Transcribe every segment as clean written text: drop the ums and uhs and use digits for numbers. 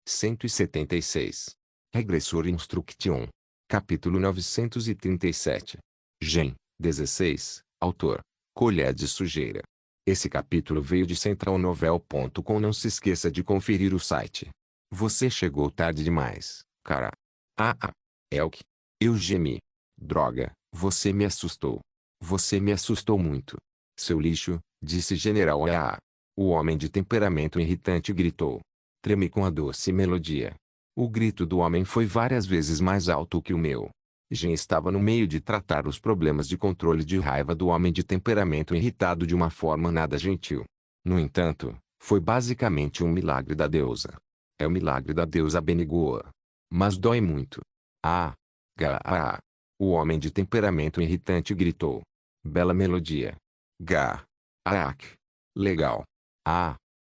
176. Regressor Instruction. Capítulo 937. Gen. 16. Autor: Colher de Sujeira. Esse capítulo veio de centralnovel.com. Não se esqueça de conferir o site. Você chegou tarde demais, cara. Elk. Eu gemi. Droga, você me assustou. Você me assustou muito. Seu lixo, disse General A. O homem de temperamento irritante gritou. Tremi com a doce melodia. O grito do homem foi várias vezes mais alto que o meu. Jim estava no meio de tratar os problemas de controle de raiva do homem de temperamento irritado de uma forma nada gentil. No entanto, foi basicamente um milagre da deusa. É o milagre da deusa Benigoa. Mas dói muito. O homem de temperamento irritante gritou. Bela melodia. Legal.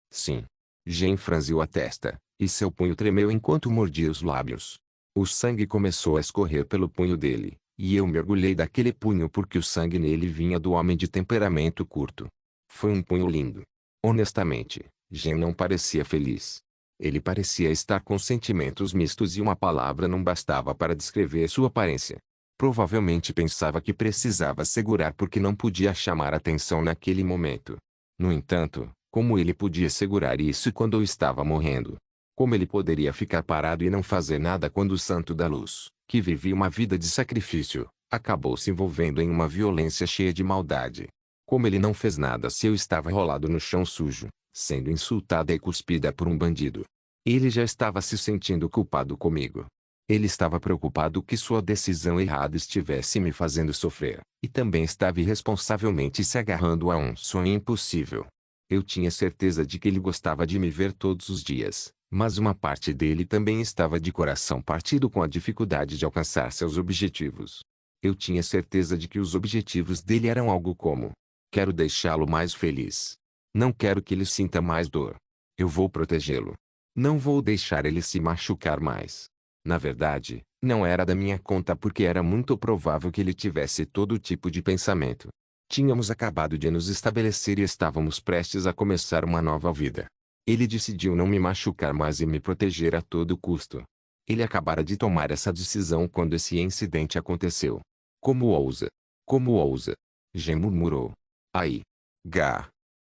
Sim. Jim franziu a testa, e seu punho tremeu enquanto mordia os lábios. O sangue começou a escorrer pelo punho dele, e eu mergulhei daquele punho porque o sangue nele vinha do homem de temperamento curto. Foi um punho lindo. Honestamente, Jim não parecia feliz. Ele parecia estar com sentimentos mistos e uma palavra não bastava para descrever sua aparência. Provavelmente pensava que precisava segurar porque não podia chamar atenção naquele momento. No entanto, como ele podia segurar isso quando eu estava morrendo? Como ele poderia ficar parado e não fazer nada quando o Santo da Luz, que vivia uma vida de sacrifício, acabou se envolvendo em uma violência cheia de maldade? Como ele não fez nada se eu estava rolado no chão sujo, sendo insultada e cuspida por um bandido? Ele já estava se sentindo culpado comigo. Ele estava preocupado que sua decisão errada estivesse me fazendo sofrer, e também estava irresponsavelmente se agarrando a um sonho impossível. Eu tinha certeza de que ele gostava de me ver todos os dias, mas uma parte dele também estava de coração partido com a dificuldade de alcançar seus objetivos. Eu tinha certeza de que os objetivos dele eram algo como: quero deixá-lo mais feliz. Não quero que ele sinta mais dor. Eu vou protegê-lo. Não vou deixar ele se machucar mais. Na verdade, não era da minha conta porque era muito provável que ele tivesse todo tipo de pensamento. Tínhamos acabado de nos estabelecer e estávamos prestes a começar uma nova vida. Ele decidiu não me machucar mais e me proteger a todo custo. Ele acabara de tomar essa decisão quando esse incidente aconteceu. Como ousa? Como ousa? Jen murmurou.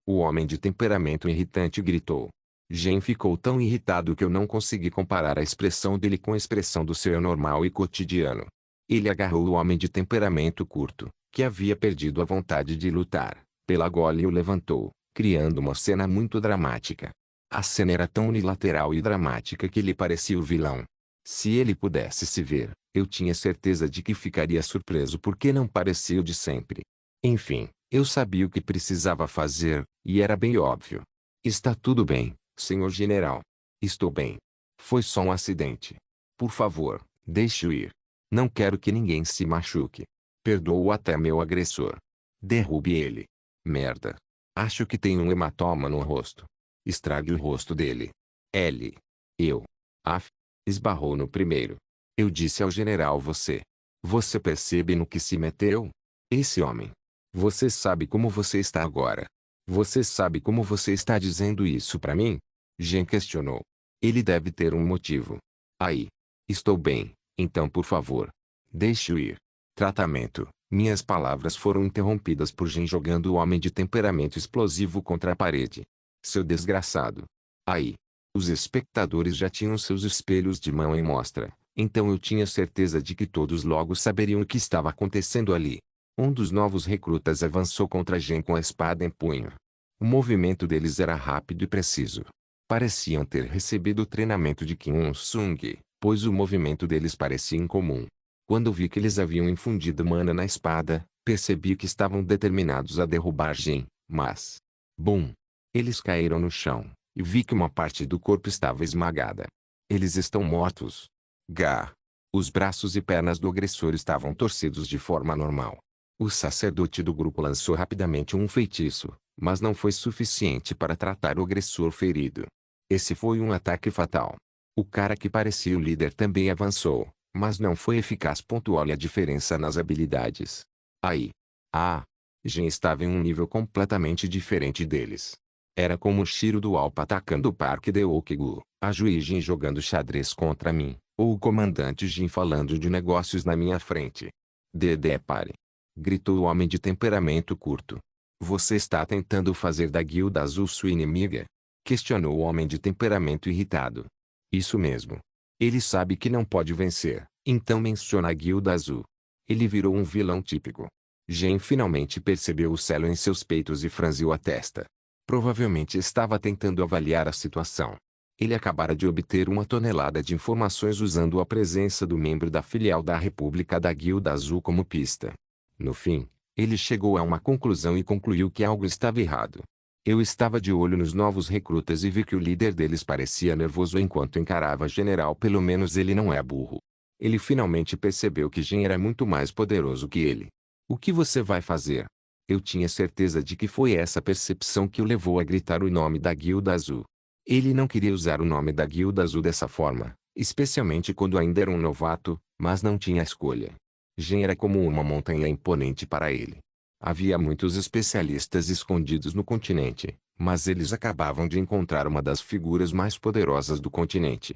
O homem de temperamento irritante gritou. Jen ficou tão irritado que eu não consegui comparar a expressão dele com a expressão do seu normal e cotidiano. Ele agarrou o homem de temperamento curto, que havia perdido a vontade de lutar, pela gola e o levantou, criando uma cena muito dramática. A cena era tão unilateral e dramática que ele parecia o vilão. Se ele pudesse se ver, eu tinha certeza de que ficaria surpreso porque não parecia o de sempre. Enfim, eu sabia o que precisava fazer, e era bem óbvio. Está tudo bem, senhor general. Estou bem. Foi só um acidente. Por favor, deixe-o ir. Não quero que ninguém se machuque. Perdoo até meu agressor. Derrube ele. Merda. Acho que tem um hematoma no rosto. Estrague o rosto dele. Eu. Esbarrou no primeiro. Eu disse ao general você. Você percebe no que se meteu? Esse homem. Você sabe como você está agora. Você sabe como você está dizendo isso para mim? Jen questionou. Ele deve ter um motivo. Estou bem, então por favor. Deixe-o ir. Tratamento. Minhas palavras foram interrompidas por Jen jogando o homem de temperamento explosivo contra a parede. Seu desgraçado. Os espectadores já tinham seus espelhos de mão em mostra, então eu tinha certeza de que todos logo saberiam o que estava acontecendo ali. Um dos novos recrutas avançou contra Jen com a espada em punho. O movimento deles era rápido e preciso. Pareciam ter recebido o treinamento de Kim Il-sung, pois o movimento deles parecia incomum. Quando vi que eles haviam infundido mana na espada, percebi que estavam determinados a derrubar Jen, mas... Bum! Eles caíram no chão, e vi que uma parte do corpo estava esmagada. Eles estão mortos. Os braços e pernas do agressor estavam torcidos de forma normal. O sacerdote do grupo lançou rapidamente um feitiço, mas não foi suficiente para tratar o agressor ferido. Esse foi um ataque fatal. O cara que parecia o líder também avançou, mas não foi eficaz. Olha a diferença nas habilidades. Jen estava em um nível completamente diferente deles. Era como o Shiro do Alpa atacando o Parque de Okigu, a Juí Jin jogando xadrez contra mim, ou o comandante Jin falando de negócios na minha frente. Dedé, pare! Gritou o homem de temperamento curto. Você está tentando fazer da Guilda Azul sua inimiga? Questionou o homem de temperamento irritado. Isso mesmo. Ele sabe que não pode vencer, então menciona a Guilda Azul. Ele virou um vilão típico. Gen finalmente percebeu o celo em seus peitos e franziu a testa. Provavelmente estava tentando avaliar a situação. Ele acabara de obter uma tonelada de informações usando a presença do membro da filial da República da Guilda Azul como pista. No fim, ele chegou a uma conclusão e concluiu que algo estava errado. Eu estava de olho nos novos recrutas e vi que o líder deles parecia nervoso enquanto encarava General. Pelo menos ele não é burro. Ele finalmente percebeu que Gen era muito mais poderoso que ele. O que você vai fazer? Eu tinha certeza de que foi essa percepção que o levou a gritar o nome da Guilda Azul. Ele não queria usar o nome da Guilda Azul dessa forma, especialmente quando ainda era um novato, mas não tinha escolha. Gen era como uma montanha imponente para ele. Havia muitos especialistas escondidos no continente, mas eles acabavam de encontrar uma das figuras mais poderosas do continente.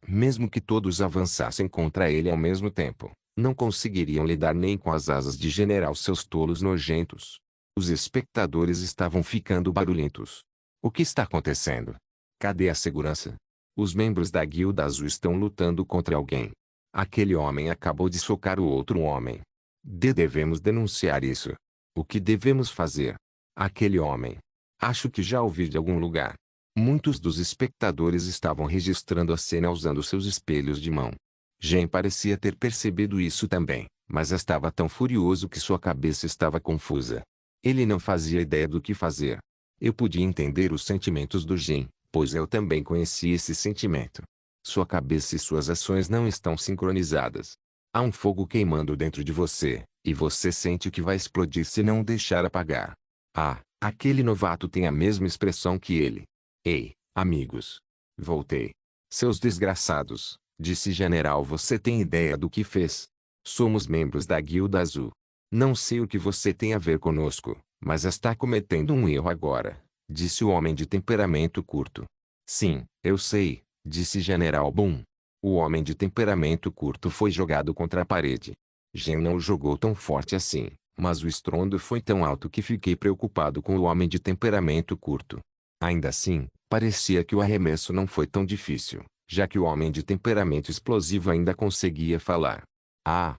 Mesmo que todos avançassem contra ele ao mesmo tempo, não conseguiriam lidar nem com as asas de General, seus tolos nojentos. Os espectadores estavam ficando barulhentos. O que está acontecendo? Cadê a segurança? Os membros da Guilda Azul estão lutando contra alguém. Aquele homem acabou de socar o outro homem. Devemos denunciar isso. O que devemos fazer? Aquele homem. Acho que já ouvi de algum lugar. Muitos dos espectadores estavam registrando a cena usando seus espelhos de mão. Gen parecia ter percebido isso também, mas estava tão furioso que sua cabeça estava confusa. Ele não fazia ideia do que fazer. Eu podia entender os sentimentos do Gen, pois eu também conhecia esse sentimento. Sua cabeça e suas ações não estão sincronizadas. Há um fogo queimando dentro de você, e você sente que vai explodir se não o deixar apagar. Ah, aquele novato tem a mesma expressão que ele. Ei, amigos. Voltei. Seus desgraçados, disse General, você tem ideia do que fez? Somos membros da Guilda Azul. Não sei o que você tem a ver conosco, mas está cometendo um erro agora, disse o homem de temperamento curto. Sim, eu sei, disse General Boom. O homem de temperamento curto foi jogado contra a parede. Gen não o jogou tão forte assim, mas o estrondo foi tão alto que fiquei preocupado com o homem de temperamento curto. Ainda assim, parecia que o arremesso não foi tão difícil, já que o homem de temperamento explosivo ainda conseguia falar. Ah,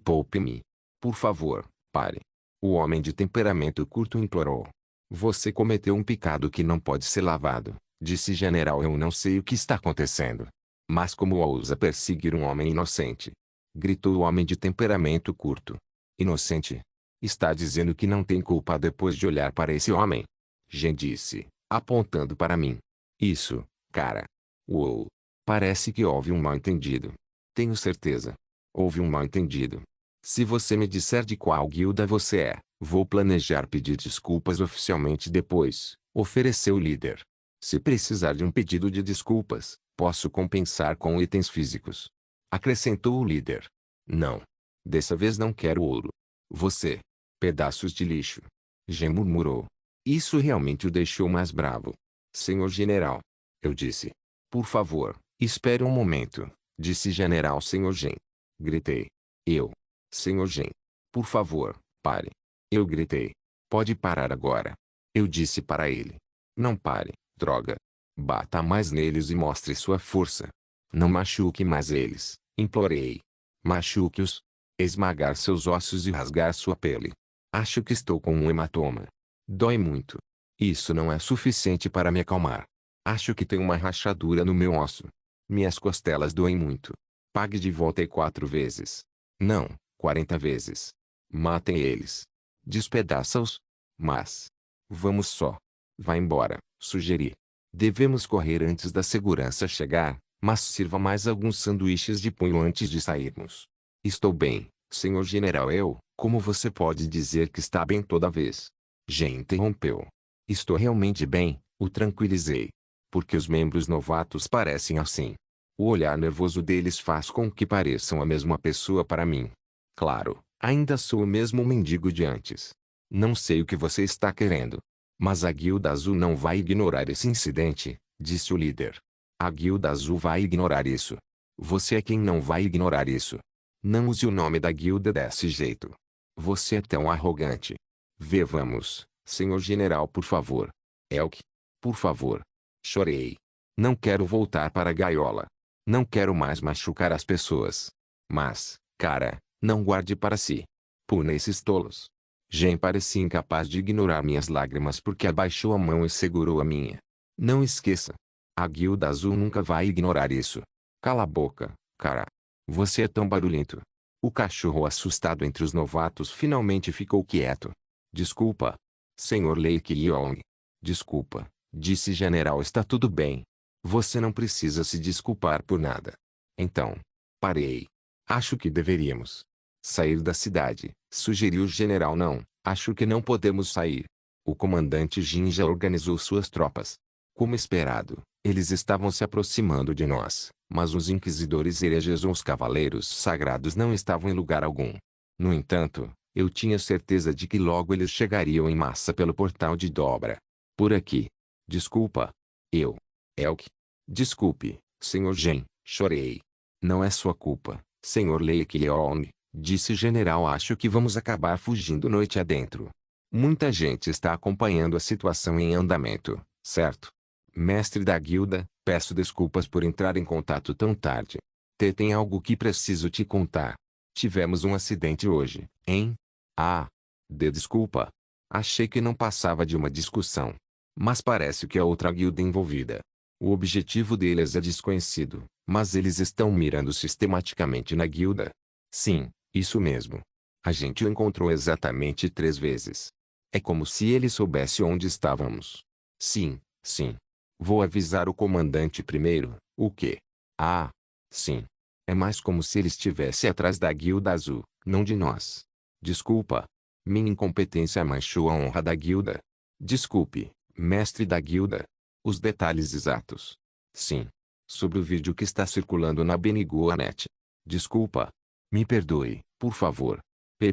poupe-me. Por favor, pare. O homem de temperamento curto implorou. Você cometeu um pecado que não pode ser lavado, disse General. Eu não sei o que está acontecendo. Mas como ousa perseguir um homem inocente? Gritou o homem de temperamento curto. Inocente? Está dizendo que não tem culpa depois de olhar para esse homem? Gen disse, apontando para mim. Isso, cara. Uou. Parece que houve um mal-entendido. Tenho certeza. Houve um mal-entendido. Se você me disser de qual guilda você é, vou planejar pedir desculpas oficialmente depois, ofereceu o líder. Se precisar de um pedido de desculpas, posso compensar com itens físicos. Acrescentou o líder. Não. Dessa vez não quero ouro. Você. Pedaços de lixo. Gen murmurou. Isso realmente o deixou mais bravo. Senhor General. Eu disse. Por favor, espere um momento, disse General Senhor Gen. Gritei. Eu. Senhor Gen. Por favor, pare. Eu gritei. Pode parar agora. Eu disse para ele. Não pare, droga. Bata mais neles e mostre sua força. Não machuque mais eles, implorei. Machuque-os. Esmagar seus ossos e rasgar sua pele. Acho que estou com um hematoma. Dói muito. Isso não é suficiente para me acalmar. Acho que tenho uma rachadura no meu osso. Minhas costelas doem muito. Pague de volta e 4 vezes. Não, 40 vezes. Matem eles. Despedaça-os. Mas. Vamos só. Vá embora, sugeri. Devemos correr antes da segurança chegar, mas sirva mais alguns sanduíches de punho antes de sairmos. Estou bem, senhor general. Como você pode dizer que está bem toda vez? Gen interrompeu. Estou realmente bem, o tranquilizei. Porque os membros novatos parecem assim. O olhar nervoso deles faz com que pareçam a mesma pessoa para mim. Claro, ainda sou o mesmo mendigo de antes. Não sei o que você está querendo. Mas a Guilda Azul não vai ignorar esse incidente, disse o líder. A Guilda Azul vai ignorar isso. Você é quem não vai ignorar isso. Não use o nome da guilda desse jeito. Você é tão arrogante. Vamos, senhor general, por favor. Elk. Por favor. Chorei. Não quero voltar para a gaiola. Não quero mais machucar as pessoas. Mas, cara, não guarde para si. Puna esses tolos. Jen parecia incapaz de ignorar minhas lágrimas porque abaixou a mão e segurou a minha. Não esqueça. A Guilda Azul nunca vai ignorar isso. Cala a boca, cara. Você é tão barulhento. O cachorro assustado entre os novatos finalmente ficou quieto. Desculpa. Senhor Lake Young. Desculpa, disse General. Está tudo bem. Você não precisa se desculpar por nada. Então. Parei. Acho que deveríamos sair da cidade, sugeriu o general. Não, acho que não podemos sair. O comandante Jin já organizou suas tropas. Como esperado, eles estavam se aproximando de nós, mas os inquisidores hereges ou os cavaleiros sagrados não estavam em lugar algum. No entanto, eu tinha certeza de que logo eles chegariam em massa pelo portal de Dobra. Por aqui. Desculpa. Elk. Desculpe, Sr. Jin, chorei. Não é sua culpa, Sr. Lake Leong, disse o general. Acho que vamos acabar fugindo noite adentro. Muita gente está acompanhando a situação em andamento, certo? Mestre da guilda, peço desculpas por entrar em contato tão tarde. Tem algo que preciso te contar. Tivemos um acidente hoje, hein? Ah. Desculpa. Achei que não passava de uma discussão. Mas parece que é outra guilda envolvida. O objetivo deles é desconhecido, mas eles estão mirando sistematicamente na guilda. Sim, isso mesmo. A gente o encontrou exatamente 3 vezes. É como se ele soubesse onde estávamos. Sim. Vou avisar o comandante primeiro. O quê? Ah. Sim. É mais como se ele estivesse atrás da Guilda Azul, não de nós. Desculpa. Minha incompetência manchou a honra da guilda. Desculpe, mestre da guilda. Os detalhes exatos. Sim. Sobre o vídeo que está circulando na Beniguanet. Desculpa. Me perdoe, por favor.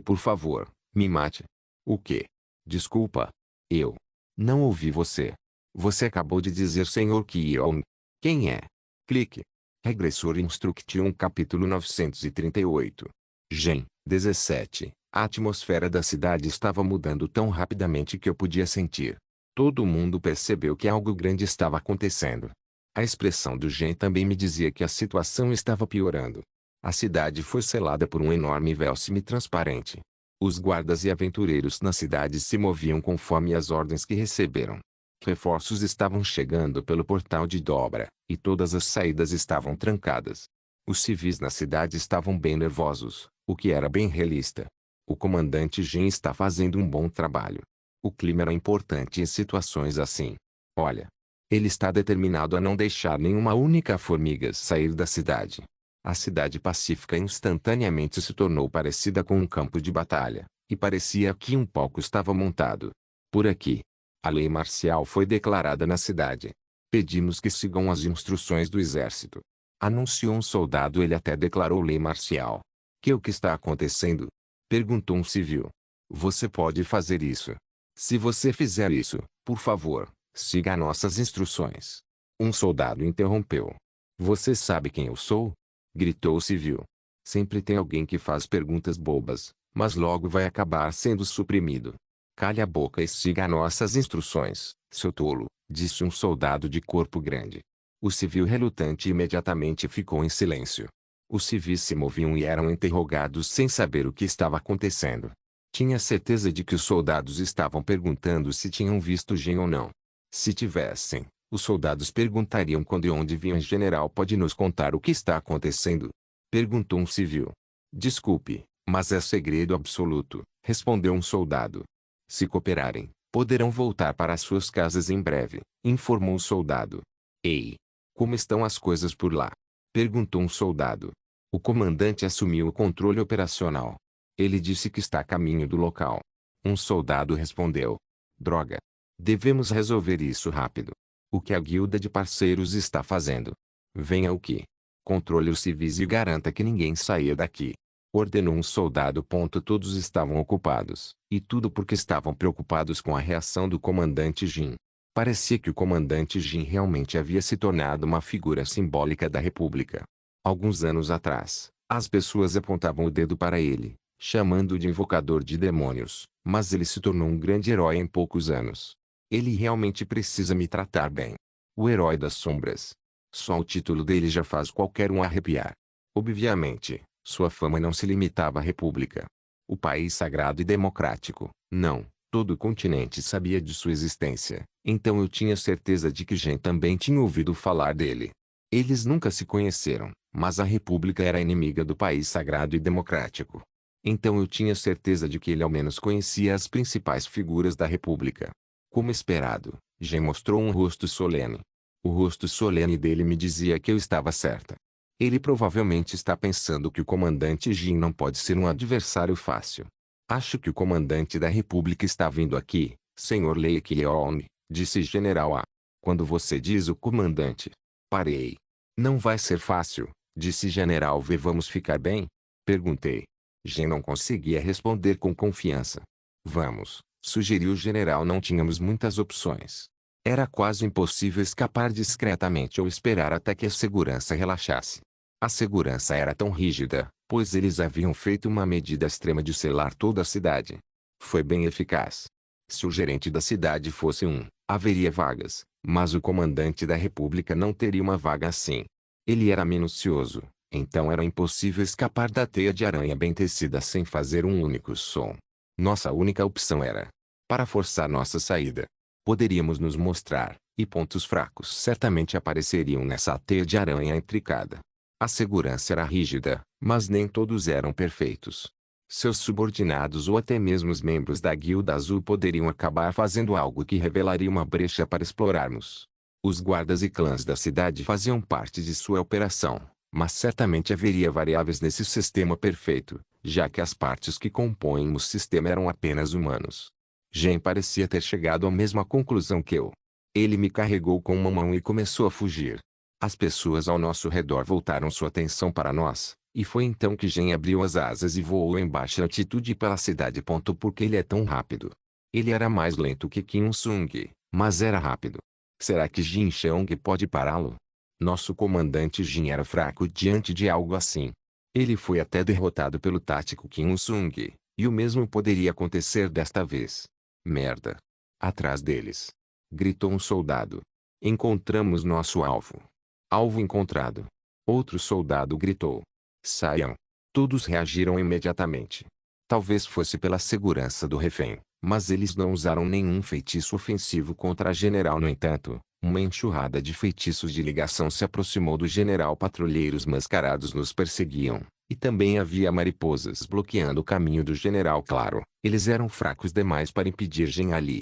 Por favor, me mate. O quê? Desculpa. Eu não ouvi você. Você acabou de dizer Sr. Kyong. Quem é? Clique. Regressor Instruction capítulo 938. Gen. 17. A atmosfera da cidade estava mudando tão rapidamente que eu podia sentir. Todo mundo percebeu que algo grande estava acontecendo. A expressão do Gen também me dizia que a situação estava piorando. A cidade foi selada por um enorme véu semi-transparente. Os guardas e aventureiros na cidade se moviam conforme as ordens que receberam. Reforços estavam chegando pelo portal de Dobra, e todas as saídas estavam trancadas. Os civis na cidade estavam bem nervosos, o que era bem realista. O comandante Jin está fazendo um bom trabalho. O clima era importante em situações assim. Olha. Ele está determinado a não deixar nenhuma única formiga sair da cidade. A cidade pacífica instantaneamente se tornou parecida com um campo de batalha, e parecia que um palco estava montado. Por aqui. A lei marcial foi declarada na cidade. Pedimos que sigam as instruções do exército. Anunciou um soldado. Ele até declarou lei marcial. O que está acontecendo? Perguntou um civil. Você pode fazer isso. Se você fizer isso, por favor, siga nossas instruções. Um soldado interrompeu. Você sabe quem eu sou? Gritou o civil. Sempre tem alguém que faz perguntas bobas, mas logo vai acabar sendo suprimido. Cale a boca e siga nossas instruções, seu tolo, disse um soldado de corpo grande. O civil relutante imediatamente ficou em silêncio. Os civis se moviam e eram interrogados sem saber o que estava acontecendo. Tinha certeza de que os soldados estavam perguntando se tinham visto Jin ou não. Se tivessem, os soldados perguntariam quando e onde vinham. General, pode nos contar o que está acontecendo? Perguntou um civil. Desculpe, mas é segredo absoluto, respondeu um soldado. Se cooperarem, poderão voltar para suas casas em breve, informou o soldado. Ei! Como estão as coisas por lá? Perguntou um soldado. O comandante assumiu o controle operacional. Ele disse que está a caminho do local. Um soldado respondeu. Droga! Devemos resolver isso rápido. O que a guilda de parceiros está fazendo? Venha o que? Controle os civis e garanta que ninguém saia daqui. Ordenou um soldado. Todos estavam ocupados, e tudo porque estavam preocupados com a reação do comandante Jin. Parecia que o comandante Jin realmente havia se tornado uma figura simbólica da República. Alguns anos atrás, as pessoas apontavam o dedo para ele, chamando-o de invocador de demônios, mas ele se tornou um grande herói em poucos anos. Ele realmente precisa me tratar bem. O herói das sombras. Só o título dele já faz qualquer um arrepiar. Obviamente, sua fama não se limitava à República. O país sagrado e democrático, não, todo o continente sabia de sua existência, então eu tinha certeza de que Gen também tinha ouvido falar dele. Eles nunca se conheceram, mas a República era inimiga do país sagrado e democrático. Então eu tinha certeza de que ele ao menos conhecia as principais figuras da República. Como esperado, Gen mostrou um rosto solene. O rosto solene dele me dizia que eu estava certa. Ele provavelmente está pensando que o comandante Jin não pode ser um adversário fácil. Acho que o comandante da República está vindo aqui, Sr. Lei Kyeon, disse General A. Quando você diz o comandante. Parei. Não vai ser fácil, disse General V. Vamos ficar bem? Perguntei. Jin não conseguia responder com confiança. Vamos, sugeriu o general. Não tínhamos muitas opções. Era quase impossível escapar discretamente ou esperar até que a segurança relaxasse. A segurança era tão rígida, pois eles haviam feito uma medida extrema de selar toda a cidade. Foi bem eficaz. Se o gerente da cidade fosse haveria vagas, mas o comandante da República não teria uma vaga assim. Ele era minucioso, então era impossível escapar da teia de aranha bem tecida sem fazer um único som. Nossa única opção era, para forçar nossa saída, poderíamos nos mostrar, e pontos fracos certamente apareceriam nessa teia de aranha intricada. A segurança era rígida, mas nem todos eram perfeitos. Seus subordinados ou até mesmo os membros da Guilda Azul poderiam acabar fazendo algo que revelaria uma brecha para explorarmos. Os guardas e clãs da cidade faziam parte de sua operação, mas certamente haveria variáveis nesse sistema perfeito, já que as partes que compõem o sistema eram apenas humanos. Gen parecia ter chegado à mesma conclusão que eu. Ele me carregou com uma mão e começou a fugir. As pessoas ao nosso redor voltaram sua atenção para nós, e foi então que Gen abriu as asas e voou em baixa altitude pela cidade. Porque ele é tão rápido. Ele era mais lento que Kim Il-sung, mas era rápido. Será que Jin Cheong pode pará-lo? Nosso comandante Jin era fraco diante de algo assim. Ele foi até derrotado pelo tático Kim Il-sung, e o mesmo poderia acontecer desta vez. Merda. Atrás deles. Gritou um soldado. Encontramos nosso alvo. Alvo encontrado. Outro soldado gritou. Saiam. Todos reagiram imediatamente. Talvez fosse pela segurança do refém, mas eles não usaram nenhum feitiço ofensivo contra a general. No entanto, uma enxurrada de feitiços de ligação se aproximou do general. Patrulheiros mascarados nos perseguiam, e também havia mariposas bloqueando o caminho do general. Claro, eles eram fracos demais para impedir Gen ali.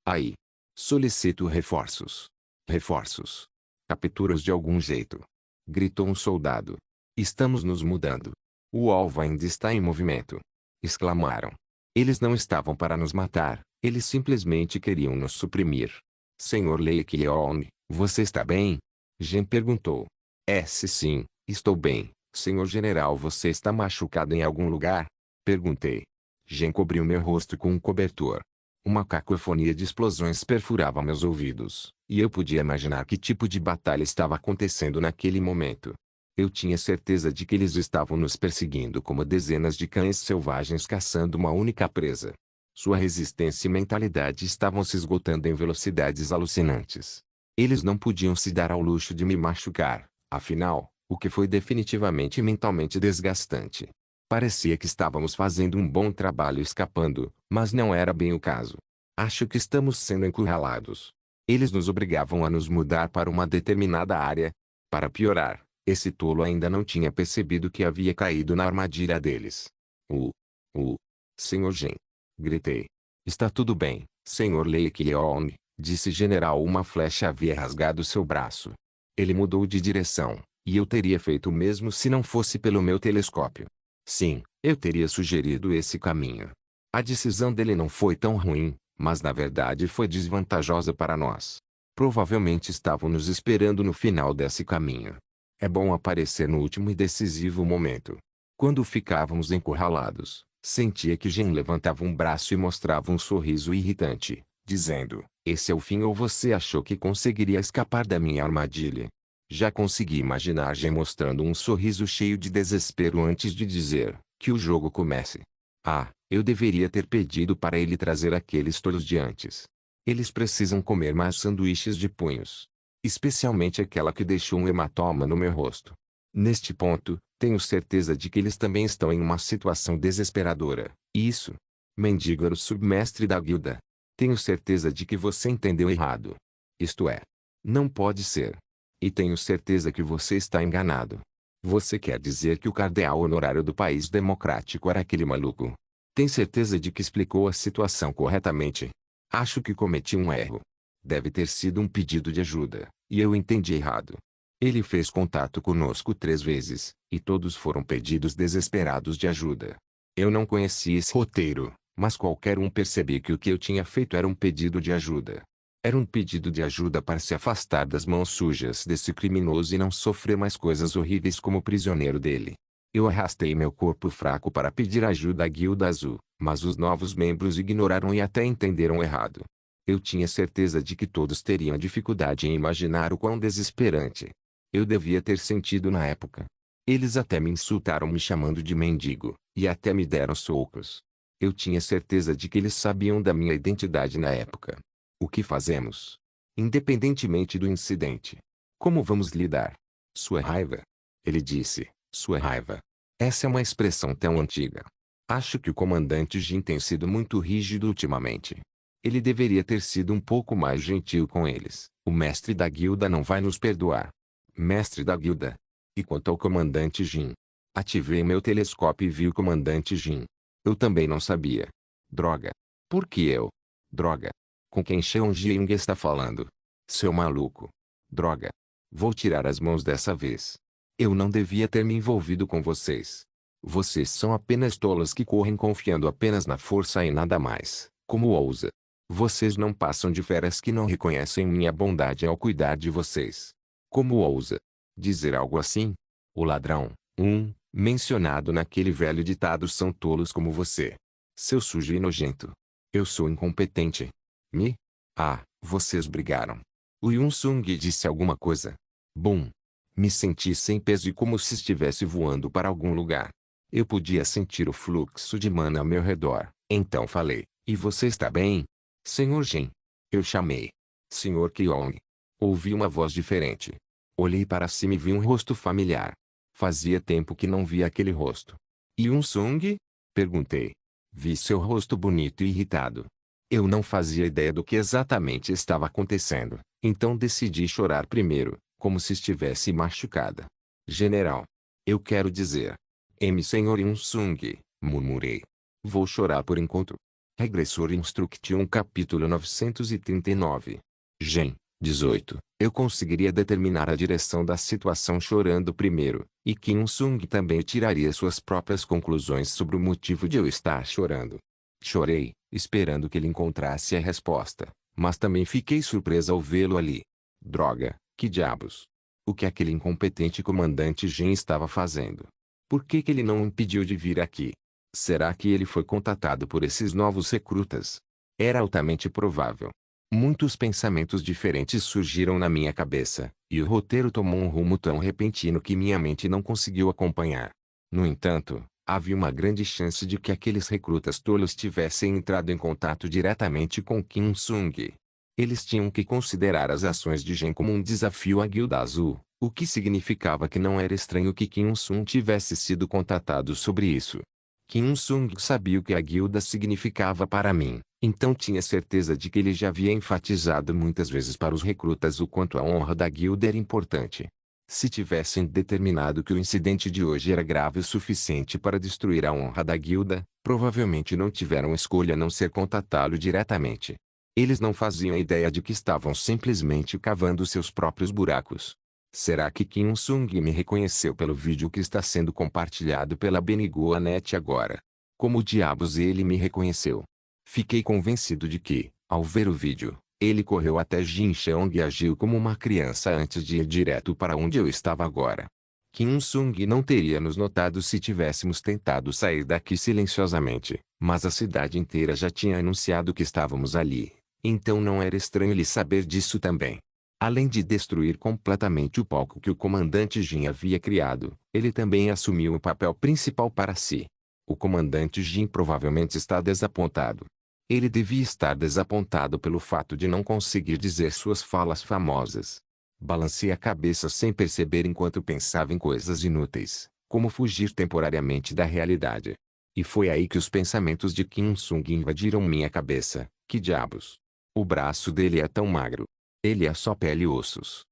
Aí. Solicito reforços. Reforços. Capturas de algum jeito. Gritou um soldado. Estamos nos mudando. O alvo ainda está em movimento. Exclamaram. Eles não estavam para nos matar, eles simplesmente queriam nos suprimir. Sr. Lei Kyeon, você está bem? Gen perguntou. Sim, estou bem. Senhor General, você está machucado em algum lugar? Perguntei. Gen cobriu meu rosto com um cobertor. Uma cacofonia de explosões perfurava meus ouvidos, e eu podia imaginar que tipo de batalha estava acontecendo naquele momento. Eu tinha certeza de que eles estavam nos perseguindo como dezenas de cães selvagens caçando uma única presa. Sua resistência e mentalidade estavam se esgotando em velocidades alucinantes. Eles não podiam se dar ao luxo de me machucar, afinal, o que foi definitivamente e mentalmente desgastante. Parecia que estávamos fazendo um bom trabalho escapando, mas não era bem o caso. Acho que estamos sendo encurralados. Eles nos obrigavam a nos mudar para uma determinada área. Para piorar, esse tolo ainda não tinha percebido que havia caído na armadilha deles. Senhor Gen. Gritei. Está tudo bem, Sr. Lei Kyeon, disse General. Uma flecha havia rasgado seu braço. Ele mudou de direção, e eu teria feito o mesmo se não fosse pelo meu telescópio. Sim, eu teria sugerido esse caminho. A decisão dele não foi tão ruim, mas na verdade foi desvantajosa para nós. Provavelmente estavam nos esperando no final desse caminho. É bom aparecer no último e decisivo momento. Quando ficávamos encurralados, sentia que Jin levantava um braço e mostrava um sorriso irritante, dizendo: esse é o fim, ou você achou que conseguiria escapar da minha armadilha? Já consegui imaginar Jin mostrando um sorriso cheio de desespero antes de dizer: que o jogo comece. Ah, eu deveria ter pedido para ele trazer aqueles tolos de antes. Eles precisam comer mais sanduíches de punhos. Especialmente aquela que deixou um hematoma no meu rosto. Neste ponto, tenho certeza de que eles também estão em uma situação desesperadora. Isso. Mendigo era o submestre da guilda. Tenho certeza de que você entendeu errado. Isto é, não pode ser. E tenho certeza que você está enganado. Você quer dizer que o cardeal honorário do país democrático era aquele maluco? Tem certeza de que explicou a situação corretamente? Acho que cometi um erro. Deve ter sido um pedido de ajuda, e eu entendi errado. Ele fez contato conosco 3 vezes, e todos foram pedidos desesperados de ajuda. Eu não conhecia esse roteiro, mas qualquer um percebia que o que eu tinha feito era um pedido de ajuda. Era um pedido de ajuda para se afastar das mãos sujas desse criminoso e não sofrer mais coisas horríveis como prisioneiro dele. Eu arrastei meu corpo fraco para pedir ajuda à Guilda Azul, mas os novos membros ignoraram e até entenderam errado. Eu tinha certeza de que todos teriam dificuldade em imaginar o quão desesperante eu devia ter sentido na época. Eles até me insultaram me chamando de mendigo, e até me deram socos. Eu tinha certeza de que eles sabiam da minha identidade na época. O que fazemos? Independentemente do incidente. Como vamos lidar? Sua raiva? Ele disse, sua raiva. Essa é uma expressão tão antiga. Acho que o comandante Jin tem sido muito rígido ultimamente. Ele deveria ter sido um pouco mais gentil com eles. O mestre da guilda não vai nos perdoar. Mestre da guilda. E quanto ao comandante Jin? Ativei meu telescópio e vi o comandante Jin. Eu também não sabia. Droga. Por que eu? Droga. Com quem Cheon Jing está falando? Seu maluco. Droga. Vou tirar as mãos dessa vez. Eu não devia ter me envolvido com vocês. Vocês são apenas tolos que correm confiando apenas na força e nada mais. Como ousa? Vocês não passam de feras que não reconhecem minha bondade ao cuidar de vocês. Como ousa dizer algo assim? O ladrão, mencionado naquele velho ditado, são tolos como você. Seu sujo e nojento. Eu sou incompetente. Vocês brigaram. O Yun-sung disse alguma coisa. Bum. Me senti sem peso e como se estivesse voando para algum lugar. Eu podia sentir o fluxo de mana ao meu redor. Então falei, e você está bem? Senhor Jin. Eu chamei. Senhor Kyong. Ouvi uma voz diferente. Olhei para cima e vi um rosto familiar. Fazia tempo que não via aquele rosto. Yun-sung? Perguntei. Vi seu rosto bonito e irritado. Eu não fazia ideia do que exatamente estava acontecendo, então decidi chorar primeiro, como se estivesse machucada. General. Eu quero dizer. Senhor Yun-sung, murmurei. Vou chorar por enquanto. Regressor Instruction capítulo 939. Gen. 18. Eu conseguiria determinar a direção da situação chorando primeiro, e Kim Sung também tiraria suas próprias conclusões sobre o motivo de eu estar chorando. Chorei, esperando que ele encontrasse a resposta, mas também fiquei surpresa ao vê-lo ali. Droga, que diabos! O que aquele incompetente comandante Jin estava fazendo? Por que ele não o impediu de vir aqui? Será que ele foi contatado por esses novos recrutas? Era altamente provável. Muitos pensamentos diferentes surgiram na minha cabeça, e o roteiro tomou um rumo tão repentino que minha mente não conseguiu acompanhar. No entanto, havia uma grande chance de que aqueles recrutas tolos tivessem entrado em contato diretamente com Kim Sung. Eles tinham que considerar as ações de Gen como um desafio à Guilda Azul, o que significava que não era estranho que Kim Sung tivesse sido contatado sobre isso. Kim Sung sabia o que a guilda significava para mim, então tinha certeza de que ele já havia enfatizado muitas vezes para os recrutas o quanto a honra da guilda era importante. Se tivessem determinado que o incidente de hoje era grave o suficiente para destruir a honra da guilda, provavelmente não tiveram escolha a não ser contatá-lo diretamente. Eles não faziam ideia de que estavam simplesmente cavando seus próprios buracos. Será que Kim Sung me reconheceu pelo vídeo que está sendo compartilhado pela Benigoanet agora? Como diabos ele me reconheceu? Fiquei convencido de que, ao ver o vídeo, ele correu até Jin Cheong e agiu como uma criança antes de ir direto para onde eu estava agora. Kim Il-sung não teria nos notado se tivéssemos tentado sair daqui silenciosamente, mas a cidade inteira já tinha anunciado que estávamos ali, então não era estranho ele saber disso também. Além de destruir completamente o palco que o comandante Jin havia criado, ele também assumiu o papel principal para si. O comandante Jin provavelmente está desapontado. Ele devia estar desapontado pelo fato de não conseguir dizer suas falas famosas. Balancei a cabeça sem perceber enquanto pensava em coisas inúteis, como fugir temporariamente da realidade. E foi aí que os pensamentos de Kim Il-sung invadiram minha cabeça. Que diabos? O braço dele é tão magro. Ele é só pele e ossos.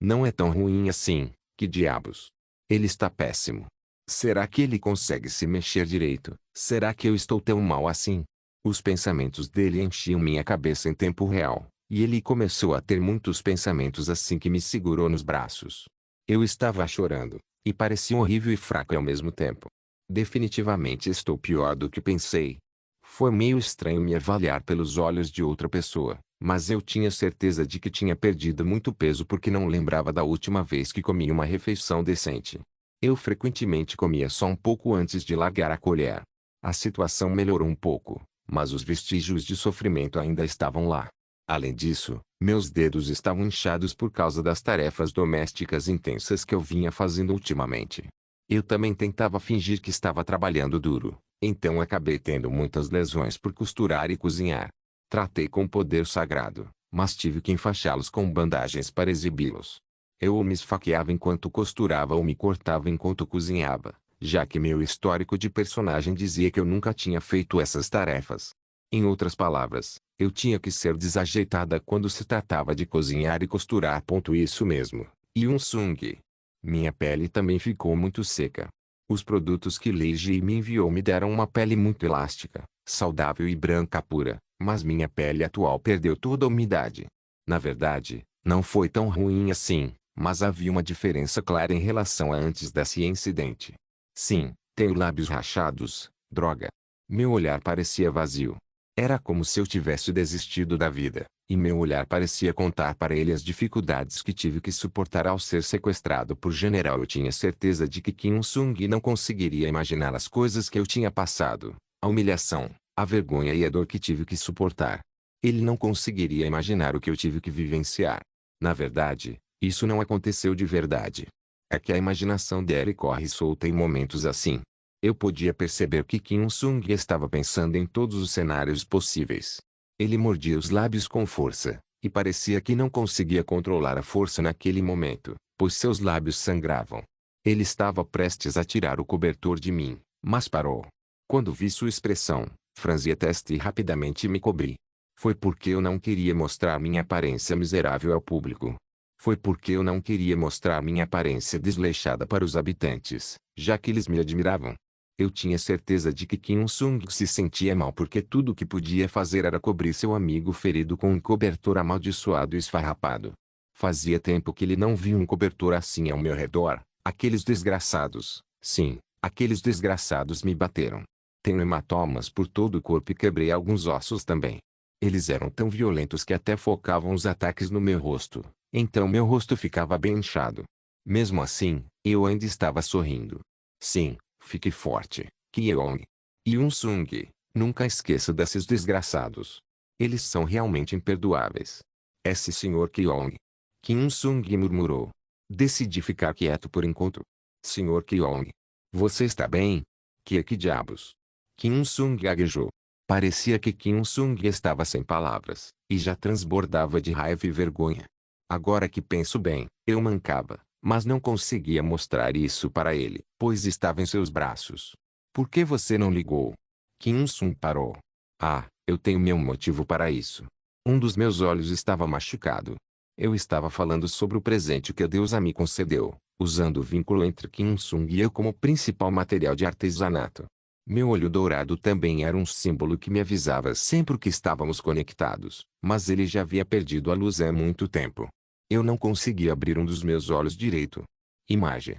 Não é tão ruim assim, que diabos. Ele está péssimo. Será que ele consegue se mexer direito? Será que eu estou tão mal assim? Os pensamentos dele enchiam minha cabeça em tempo real, e ele começou a ter muitos pensamentos assim que me segurou nos braços. Eu estava chorando, e parecia horrível e fraco ao mesmo tempo. Definitivamente estou pior do que pensei. Foi meio estranho me avaliar pelos olhos de outra pessoa, mas eu tinha certeza de que tinha perdido muito peso porque não lembrava da última vez que comi uma refeição decente. Eu frequentemente comia só um pouco antes de largar a colher. A situação melhorou um pouco, mas os vestígios de sofrimento ainda estavam lá. Além disso, meus dedos estavam inchados por causa das tarefas domésticas intensas que eu vinha fazendo ultimamente. Eu também tentava fingir que estava trabalhando duro, então acabei tendo muitas lesões por costurar e cozinhar. Tratei com poder sagrado, mas tive que enfaixá-los com bandagens para exibi-los. Eu ou me esfaqueava enquanto costurava ou me cortava enquanto cozinhava, já que meu histórico de personagem dizia que eu nunca tinha feito essas tarefas. Em outras palavras, eu tinha que ser desajeitada quando se tratava de cozinhar e costurar. Isso mesmo. Il-sung. Minha pele também ficou muito seca. Os produtos que Lei Ji me enviou me deram uma pele muito elástica, saudável e branca pura, mas minha pele atual perdeu toda a umidade. Na verdade, não foi tão ruim assim, mas havia uma diferença clara em relação a antes desse incidente. Sim, tenho lábios rachados, droga. Meu olhar parecia vazio. Era como se eu tivesse desistido da vida, e meu olhar parecia contar para ele as dificuldades que tive que suportar ao ser sequestrado por general. Eu tinha certeza de que Kim Il-sung não conseguiria imaginar as coisas que eu tinha passado, a humilhação, a vergonha e a dor que tive que suportar. Ele não conseguiria imaginar o que eu tive que vivenciar. Na verdade, isso não aconteceu de verdade. É que a imaginação dele corre solta em momentos assim. Eu podia perceber que Kim Il-sung estava pensando em todos os cenários possíveis. Ele mordia os lábios com força, e parecia que não conseguia controlar a força naquele momento, pois seus lábios sangravam. Ele estava prestes a tirar o cobertor de mim, mas parou. Quando vi sua expressão, franzi a testa e rapidamente me cobri. Foi porque eu não queria mostrar minha aparência miserável ao público. Foi porque eu não queria mostrar minha aparência desleixada para os habitantes, já que eles me admiravam. Eu tinha certeza de que Kim Il-sung se sentia mal porque tudo o que podia fazer era cobrir seu amigo ferido com um cobertor amaldiçoado e esfarrapado. Fazia tempo que ele não via um cobertor assim ao meu redor. Aqueles desgraçados, sim, aqueles desgraçados me bateram. Tenho hematomas por todo o corpo e quebrei alguns ossos também. Eles eram tão violentos que até focavam os ataques no meu rosto, então meu rosto ficava bem inchado. Mesmo assim, eu ainda estava sorrindo. Sim. Fique forte, Kyong. Il-sung, nunca esqueça desses desgraçados. Eles são realmente imperdoáveis. Esse Sr. Kyong. Kim Il-sung murmurou. Decidi ficar quieto por enquanto. Sr. Kyong. Você está bem? Que diabos? Kim Il-sung gaguejou. Parecia que Kim Il-sung estava sem palavras, e já transbordava de raiva e vergonha. Agora que penso bem, eu mancava. Mas não conseguia mostrar isso para ele, pois estava em seus braços. Por que você não ligou? Kim Il-sung parou. Ah, eu tenho meu motivo para isso. Um dos meus olhos estava machucado. Eu estava falando sobre o presente que a deusa me concedeu, usando o vínculo entre Kim Il-sung e eu como principal material de artesanato. Meu olho dourado também era um símbolo que me avisava sempre que estávamos conectados, mas ele já havia perdido a luz há muito tempo. Eu não conseguia abrir um dos meus olhos direito. Imagem.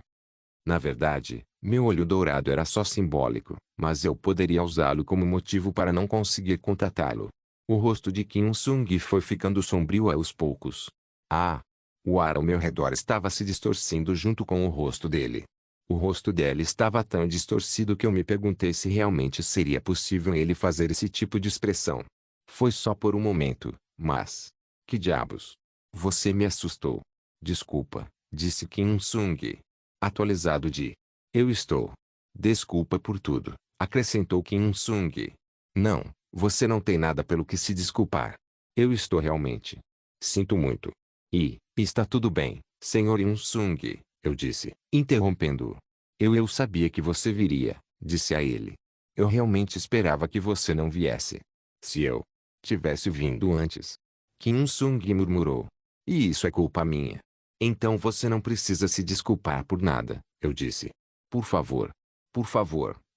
Na verdade, meu olho dourado era só simbólico, mas eu poderia usá-lo como motivo para não conseguir contatá-lo. O rosto de Kim Il-sung foi ficando sombrio aos poucos. Ah! O ar ao meu redor estava se distorcendo junto com o rosto dele. O rosto dele estava tão distorcido que eu me perguntei se realmente seria possível ele fazer esse tipo de expressão. Foi só por um momento, mas... Que diabos? Você me assustou. Desculpa, disse Kim Sung. Atualizado de... Eu estou. Desculpa por tudo, acrescentou Kim Sung. Não, você não tem nada pelo que se desculpar. Eu estou realmente. Sinto muito. E, está tudo bem, Sr. Sung, eu disse, interrompendo-o. Eu sabia que você viria, disse a ele. Eu realmente esperava que você não viesse. Se eu tivesse vindo antes. Kim Sung murmurou. E isso é culpa minha. Então você não precisa se desculpar por nada, eu disse. Por favor,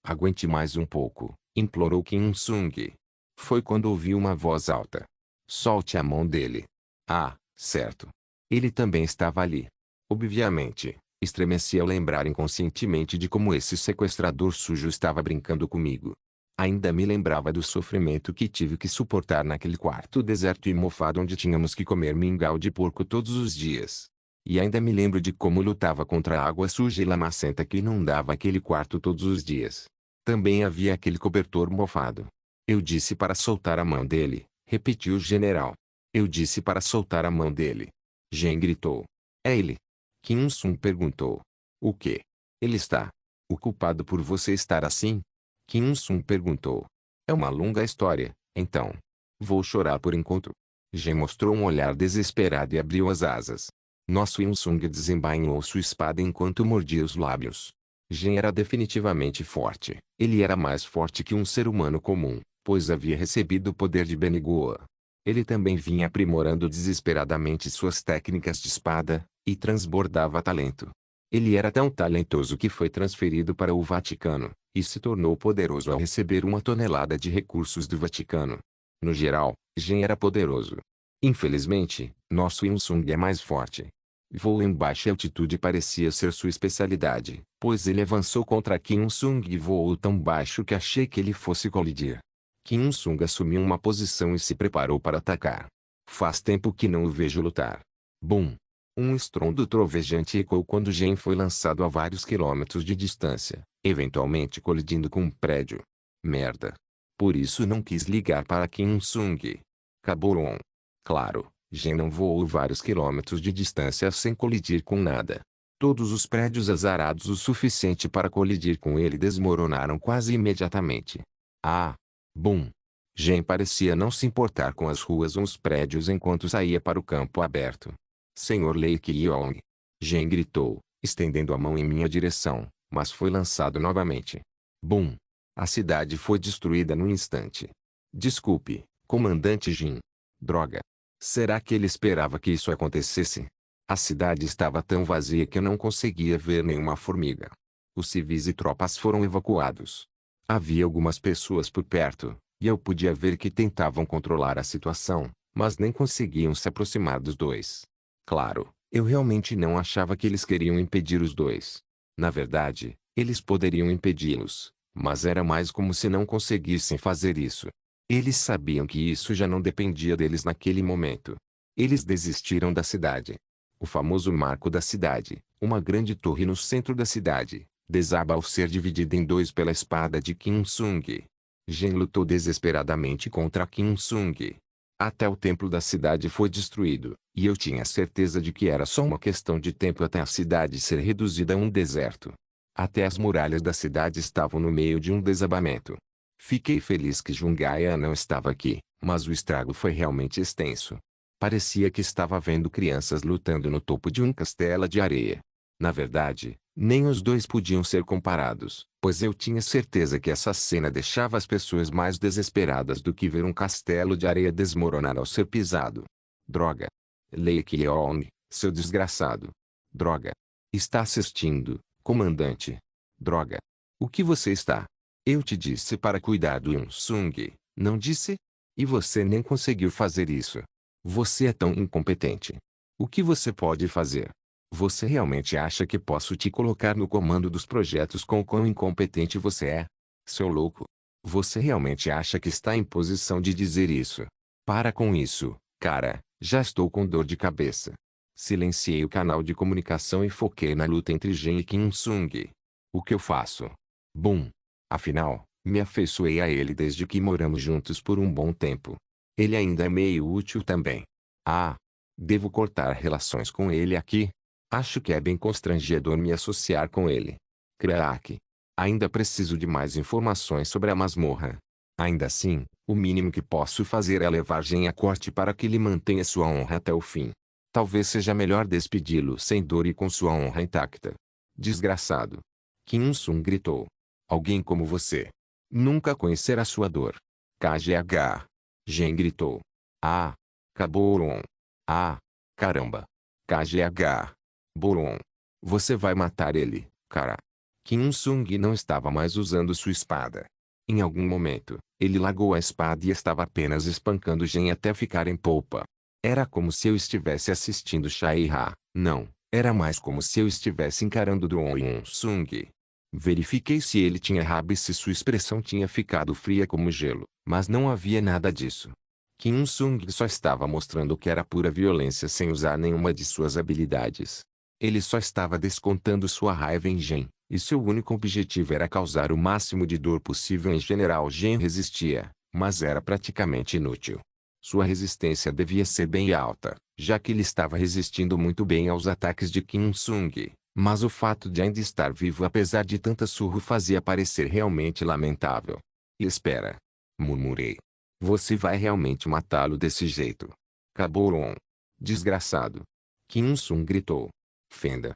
aguente mais um pouco, implorou Kim Sung. Foi quando ouvi uma voz alta. Solte a mão dele. Ah, certo. Ele também estava ali. Obviamente, estremeci ao lembrar inconscientemente de como esse sequestrador sujo estava brincando comigo. Ainda me lembrava do sofrimento que tive que suportar naquele quarto deserto e mofado onde tínhamos que comer mingau de porco todos os dias. E ainda me lembro de como lutava contra a água suja e lamacenta que inundava aquele quarto todos os dias. Também havia aquele cobertor mofado. Eu disse para soltar a mão dele, repetiu o general. Eu disse para soltar a mão dele. Jen gritou. É ele. Kim Sung perguntou. O quê? Ele está o culpado por você estar assim? Kim Sung perguntou. É uma longa história, então. Vou chorar por enquanto. Jen mostrou um olhar desesperado e abriu as asas. Nosso Sung desembainhou sua espada enquanto mordia os lábios. Jen era definitivamente forte. Ele era mais forte que um ser humano comum, pois havia recebido o poder de Benigua. Ele também vinha aprimorando desesperadamente suas técnicas de espada, e transbordava talento. Ele era tão talentoso que foi transferido para o Vaticano, e se tornou poderoso ao receber 1 tonelada de recursos do Vaticano. No geral, Jen era poderoso. Infelizmente, nosso Sung é mais forte. Voo em baixa altitude parecia ser sua especialidade, pois ele avançou contra Kim Sung e voou tão baixo que achei que ele fosse colidir. Kim Sung assumiu uma posição e se preparou para atacar. Faz tempo que não o vejo lutar. Bum! Um estrondo trovejante ecoou quando Jen foi lançado a vários quilômetros de distância, eventualmente colidindo com um prédio. Merda! Por isso não quis ligar para Kim Sung. Caboron. Claro, Jen não voou vários quilômetros de distância sem colidir com nada. Todos os prédios azarados o suficiente para colidir com ele desmoronaram quase imediatamente. Ah! Bum! Jen parecia não se importar com as ruas ou os prédios enquanto saía para o campo aberto. Senhor Lei Kyong. Jen gritou, estendendo a mão em minha direção, mas foi lançado novamente. Bum! A cidade foi destruída num instante. Desculpe, comandante Jin. Droga! Será que ele esperava que isso acontecesse? A cidade estava tão vazia que eu não conseguia ver nenhuma formiga. Os civis e tropas foram evacuados. Havia algumas pessoas por perto, e eu podia ver que tentavam controlar a situação, mas nem conseguiam se aproximar dos dois. Claro, eu realmente não achava que eles queriam impedir os dois. Na verdade, eles poderiam impedi-los, mas era mais como se não conseguissem fazer isso. Eles sabiam que isso já não dependia deles naquele momento. Eles desistiram da cidade. O famoso marco da cidade, uma grande torre no centro da cidade, desaba ao ser dividida em dois pela espada de Kim Sung. Jen lutou desesperadamente contra Kim Sung. Até o templo da cidade foi destruído, e eu tinha certeza de que era só uma questão de tempo até a cidade ser reduzida a um deserto. Até as muralhas da cidade estavam no meio de um desabamento. Fiquei feliz que Jungaya não estava aqui, mas o estrago foi realmente extenso. Parecia que estava vendo crianças lutando no topo de um castelo de areia. Na verdade, nem os dois podiam ser comparados, pois eu tinha certeza que essa cena deixava as pessoas mais desesperadas do que ver um castelo de areia desmoronar ao ser pisado. Droga! Lei Kyong, seu desgraçado. Droga! Está assistindo, comandante. Droga! O que você está? Eu te disse para cuidar do Sung, não disse? E você nem conseguiu fazer isso. Você é tão incompetente. O que você pode fazer? Você realmente acha que posso te colocar no comando dos projetos com o quão incompetente você é? Seu louco. Você realmente acha que está em posição de dizer isso? Para com isso, cara, já estou com dor de cabeça. Silenciei o canal de comunicação e foquei na luta entre Gen e Kim Sung. O que eu faço? Bum! Afinal, me afeiçoei a ele desde que moramos juntos por um bom tempo. Ele ainda é meio útil também. Ah! Devo cortar relações com ele aqui? Acho que é bem constrangedor me associar com ele. Crack. Ainda preciso de mais informações sobre a masmorra. Ainda assim, o mínimo que posso fazer é levar Gen à corte para que ele mantenha sua honra até o fim. Talvez seja melhor despedi-lo sem dor e com sua honra intacta. Desgraçado. Kim Sung gritou. Alguém como você nunca conhecerá sua dor. KGH. Gen gritou. Ah! Caboron. Ah! Caramba! KGH. Boron. Você vai matar ele, cara. Kim Sung não estava mais usando sua espada. Em algum momento, ele largou a espada e estava apenas espancando Gen até ficar em polpa. Era como se eu estivesse assistindo Shai-Ha. Não, era mais como se eu estivesse encarando Dong Sung. Verifiquei se ele tinha raiva e se sua expressão tinha ficado fria como gelo, mas não havia nada disso. Kim Sung só estava mostrando que era pura violência sem usar nenhuma de suas habilidades. Ele só estava descontando sua raiva em Gen, e seu único objetivo era causar o máximo de dor possível em General. Gen resistia, mas era praticamente inútil. Sua resistência devia ser bem alta, já que ele estava resistindo muito bem aos ataques de Kim Sung, mas o fato de ainda estar vivo apesar de tanta surra fazia parecer realmente lamentável. E espera, murmurei. Você vai realmente matá-lo desse jeito? Caboron. Desgraçado. Kim Sung gritou. Fenda.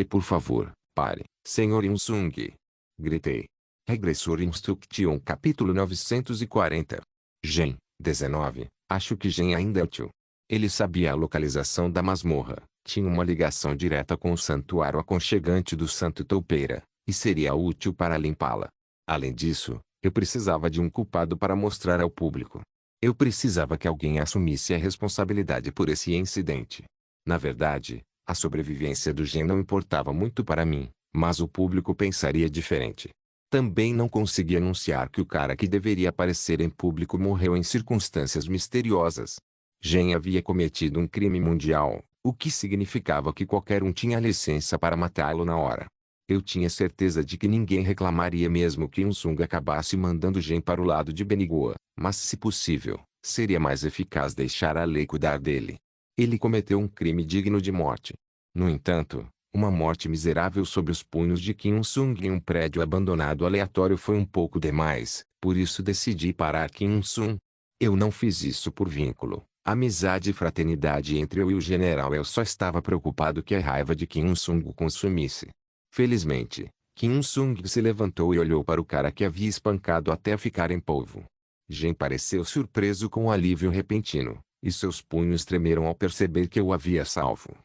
Por favor, pare, Sr. Sung. Gritei. Regressor Instruction capítulo 940. Gen, 19. Acho que Gen ainda é útil. Ele sabia a localização da masmorra, tinha uma ligação direta com o santuário aconchegante do Santo Toupeira, e seria útil para limpá-la. Além disso, eu precisava de um culpado para mostrar ao público. Eu precisava que alguém assumisse a responsabilidade por esse incidente. Na verdade, a sobrevivência do Gen não importava muito para mim, mas o público pensaria diferente. Também não consegui anunciar que o cara que deveria aparecer em público morreu em circunstâncias misteriosas. Gen havia cometido um crime mundial, o que significava que qualquer um tinha licença para matá-lo na hora. Eu tinha certeza de que ninguém reclamaria mesmo que Sung acabasse mandando Gen para o lado de Benigoa, mas se possível, seria mais eficaz deixar a lei cuidar dele. Ele cometeu um crime digno de morte. No entanto, uma morte miserável sob os punhos de Kim Sung em um prédio abandonado aleatório foi um pouco demais, por isso decidi parar Kim Sung. Eu não fiz isso por vínculo, amizade e fraternidade entre eu e o general. Eu só estava preocupado que a raiva de Kim Sung o consumisse. Felizmente, Kim Sung se levantou e olhou para o cara que havia espancado até ficar em polvo. Gen pareceu surpreso com o alívio repentino, e seus punhos tremeram ao perceber que eu o havia salvo.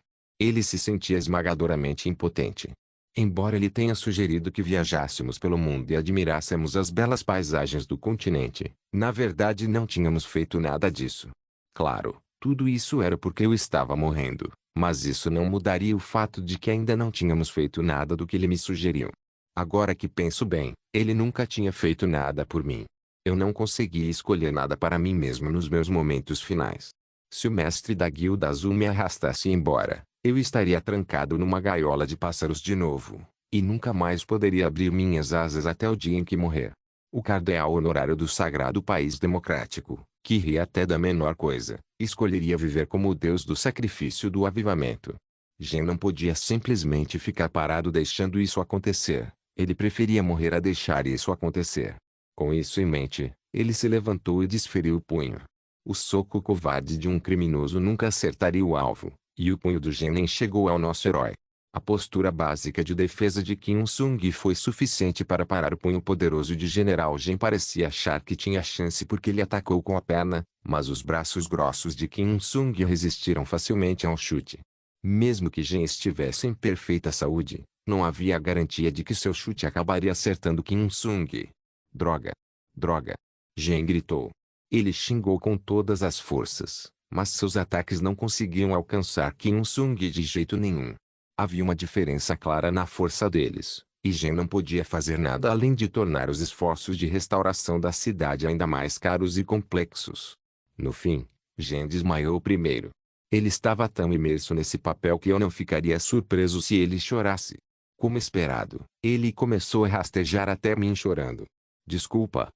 Ele se sentia esmagadoramente impotente. Embora ele tenha sugerido que viajássemos pelo mundo e admirássemos as belas paisagens do continente, na verdade não tínhamos feito nada disso. Claro, tudo isso era porque eu estava morrendo, mas isso não mudaria o fato de que ainda não tínhamos feito nada do que ele me sugeriu. Agora que penso bem, ele nunca tinha feito nada por mim. Eu não conseguia escolher nada para mim mesmo nos meus momentos finais. Se o mestre da Guilda Azul me arrastasse embora, eu estaria trancado numa gaiola de pássaros de novo, e nunca mais poderia abrir minhas asas até o dia em que morrer. O cardeal honorário do Sagrado País Democrático, que ria até da menor coisa, escolheria viver como o deus do sacrifício do avivamento. Gen não podia simplesmente ficar parado deixando isso acontecer, ele preferia morrer a deixar isso acontecer. Com isso em mente, ele se levantou e desferiu o punho. O soco covarde de um criminoso nunca acertaria o alvo, e o punho do Gen nem chegou ao nosso herói. A postura básica de defesa de Kim Sung foi suficiente para parar o punho poderoso de General Gen. Parecia achar que tinha chance porque ele atacou com a perna, mas os braços grossos de Kim Sung resistiram facilmente ao chute. Mesmo que Gen estivesse em perfeita saúde, não havia garantia de que seu chute acabaria acertando Kim Sung. Droga! Droga! Gen gritou. Ele xingou com todas as forças, mas seus ataques não conseguiam alcançar Kim Sung de jeito nenhum. Havia uma diferença clara na força deles, e Gen não podia fazer nada além de tornar os esforços de restauração da cidade ainda mais caros e complexos. No fim, Gen desmaiou primeiro. Ele estava tão imerso nesse papel que eu não ficaria surpreso se ele chorasse. Como esperado, ele começou a rastejar até mim chorando. Desculpa.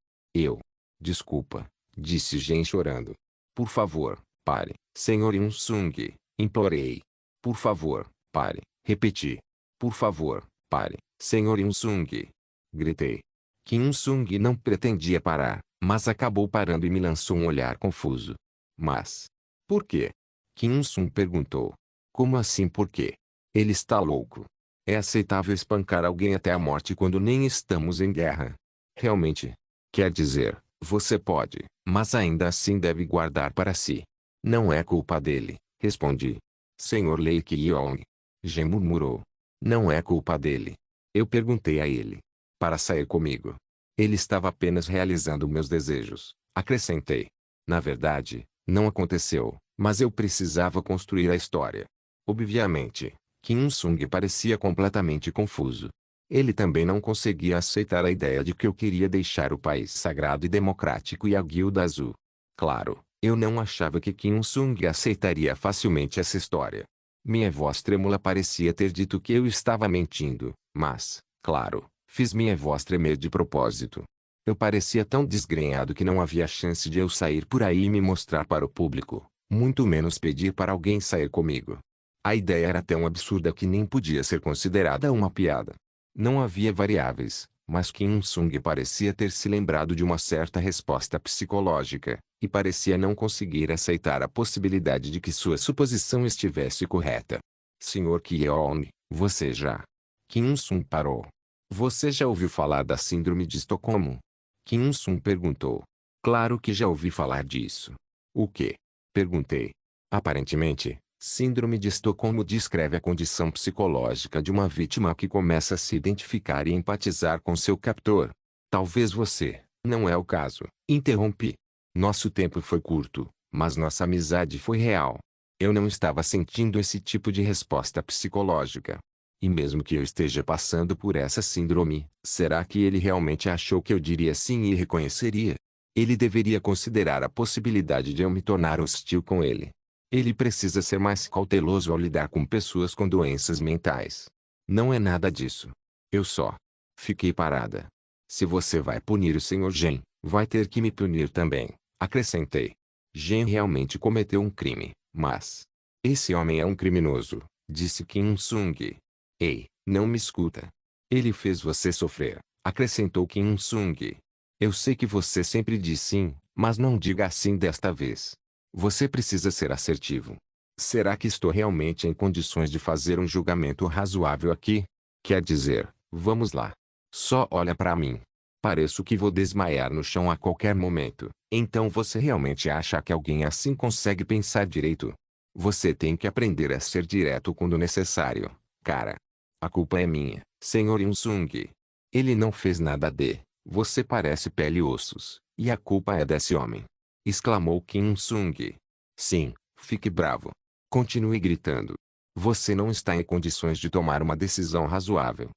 Desculpa, disse Jen chorando. Por favor, pare, Sr. Yoon-sung, implorei. Por favor, pare, repeti. Por favor, pare, Sr. Yoon-sung. Gritei. Kim Yoon-sung não pretendia parar, mas acabou parando e me lançou um olhar confuso. Mas, por quê? Kim Yoon-sung perguntou. Como assim por quê? Ele está louco. É aceitável espancar alguém até a morte quando nem estamos em guerra. Realmente. Quer dizer, você pode, mas ainda assim deve guardar para si. Não é culpa dele, respondi. Sr. Lee Ki-yong. Jen murmurou. Não é culpa dele. Eu perguntei a ele. Para sair comigo. Ele estava apenas realizando meus desejos, acrescentei. Na verdade, não aconteceu, mas eu precisava construir a história. Obviamente, Kim Il-sung parecia completamente confuso. Ele também não conseguia aceitar a ideia de que eu queria deixar o país sagrado e democrático e a Guilda Azul. Claro, eu não achava que Kim Il-sung aceitaria facilmente essa história. Minha voz trêmula parecia ter dito que eu estava mentindo, mas, claro, fiz minha voz tremer de propósito. Eu parecia tão desgrenhado que não havia chance de eu sair por aí e me mostrar para o público, muito menos pedir para alguém sair comigo. A ideia era tão absurda que nem podia ser considerada uma piada. Não havia variáveis, mas Kim Il-sung parecia ter se lembrado de uma certa resposta psicológica, e parecia não conseguir aceitar a possibilidade de que sua suposição estivesse correta. Sr. Ki-yeong, você já... Kim Il-sung parou. Você já ouviu falar da Síndrome de Estocolmo? Kim Il-sung perguntou. Claro que já ouvi falar disso. O quê? Perguntei. Aparentemente, Síndrome de Estocolmo descreve a condição psicológica de uma vítima que começa a se identificar e empatizar com seu captor. Talvez você, não é o caso, interrompi. Nosso tempo foi curto, mas nossa amizade foi real. Eu não estava sentindo esse tipo de resposta psicológica. E mesmo que eu esteja passando por essa síndrome, será que ele realmente achou que eu diria sim e reconheceria? Ele deveria considerar a possibilidade de eu me tornar hostil com ele. Ele precisa ser mais cauteloso ao lidar com pessoas com doenças mentais. Não é nada disso. Eu só fiquei parada. Se você vai punir o Sr. Jen, vai ter que me punir também, acrescentei. Jen realmente cometeu um crime, mas... Esse homem é um criminoso, disse Kim Il-sung. Ei, não me escuta. Ele fez você sofrer, acrescentou Kim Il-sung. Eu sei que você sempre diz sim, mas não diga assim desta vez. Você precisa ser assertivo. Será que estou realmente em condições de fazer um julgamento razoável aqui? Quer dizer, vamos lá. Só olha para mim. Pareço que vou desmaiar no chão a qualquer momento. Então você realmente acha que alguém assim consegue pensar direito? Você tem que aprender a ser direto quando necessário, cara. A culpa é minha, Sr. Yoon-sung. Ele não fez nada de... Você parece pele e ossos, e a culpa é desse homem. Exclamou Kim Il-sung. Sim, fique bravo. Continue gritando. Você não está em condições de tomar uma decisão razoável.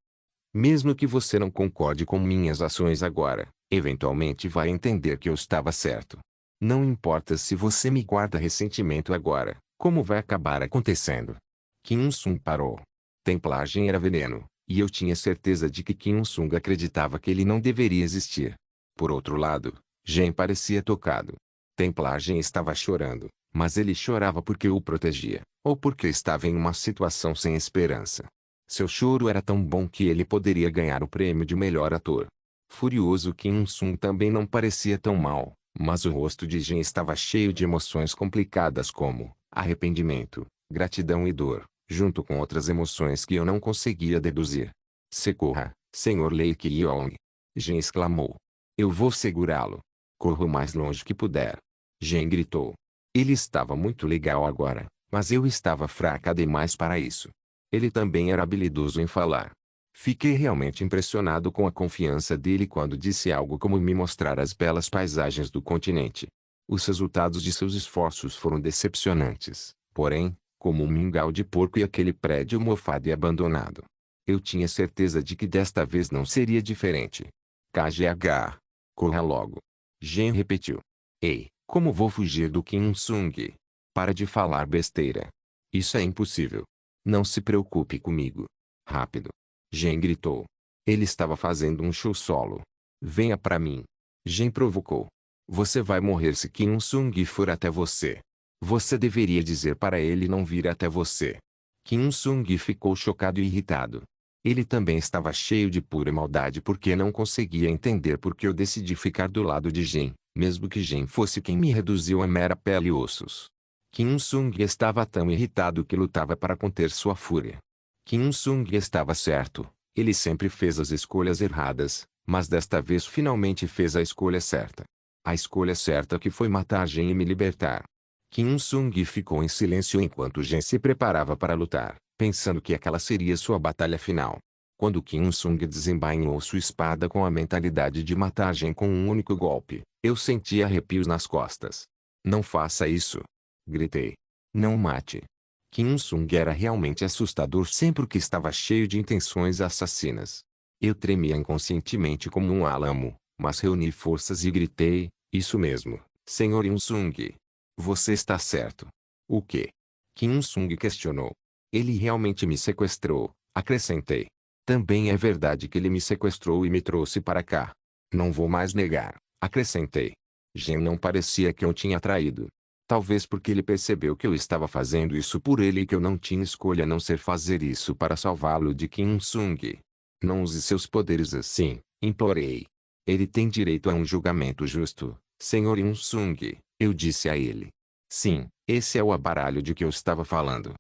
Mesmo que você não concorde com minhas ações agora, eventualmente vai entender que eu estava certo. Não importa se você me guarda ressentimento agora, como vai acabar acontecendo. Kim Il-sung parou. Templagem era veneno, e eu tinha certeza de que Kim Il-sung acreditava que ele não deveria existir. Por outro lado, Jen parecia tocado. Templagem estava chorando, mas ele chorava porque o protegia, ou porque estava em uma situação sem esperança. Seu choro era tão bom que ele poderia ganhar o prêmio de melhor ator. Furioso, Kim Il-sung também não parecia tão mal, mas o rosto de Jen estava cheio de emoções complicadas como arrependimento, gratidão e dor, junto com outras emoções que eu não conseguia deduzir. Socorra, Sr. Lee Ki-yong! Jen exclamou. Eu vou segurá-lo. Corra o mais longe que puder. Jen gritou. Ele estava muito legal agora, mas eu estava fraca demais para isso. Ele também era habilidoso em falar. Fiquei realmente impressionado com a confiança dele quando disse algo como me mostrar as belas paisagens do continente. Os resultados de seus esforços foram decepcionantes, porém, como um mingau de porco e aquele prédio mofado e abandonado. Eu tinha certeza de que desta vez não seria diferente. KGH. Corra logo. Jen repetiu. Ei, como vou fugir do Kim Il-sung? Para de falar besteira. Isso é impossível. Não se preocupe comigo. Rápido. Gen gritou. Ele estava fazendo um show solo. Venha pra mim. Gen provocou. Você vai morrer se Kim Sung for até você. Você deveria dizer para ele não vir até você. Kim Sung ficou chocado e irritado. Ele também estava cheio de pura maldade porque não conseguia entender por que eu decidi ficar do lado de Gen, mesmo que Gen fosse quem me reduziu a mera pele e ossos. Kim Sung estava tão irritado que lutava para conter sua fúria. Kim Sung estava certo. Ele sempre fez as escolhas erradas, mas desta vez finalmente fez a escolha certa. A escolha certa que foi matar Gen e me libertar. Kim Sung ficou em silêncio enquanto Gen se preparava para lutar, pensando que aquela seria sua batalha final. Quando Kim Sung desembainhou sua espada com a mentalidade de matar Gen com um único golpe, eu senti arrepios nas costas. Não faça isso! Gritei. Não o mate. Kim Sung era realmente assustador sempre que estava cheio de intenções assassinas. Eu tremia inconscientemente como um álamo, mas reuni forças e gritei, isso mesmo, Sr. Kim Sung. Você está certo. O quê? Kim Sung questionou. Ele realmente me sequestrou, acrescentei. Também é verdade que ele me sequestrou e me trouxe para cá. Não vou mais negar, acrescentei. Gen não parecia que eu tinha traído. Talvez porque ele percebeu que eu estava fazendo isso por ele e que eu não tinha escolha a não ser fazer isso para salvá-lo de Kim Sung. Não use seus poderes assim, implorei. Ele tem direito a um julgamento justo, Sr. Kim Sung, eu disse a ele. Sim, esse é o abaralho de que eu estava falando.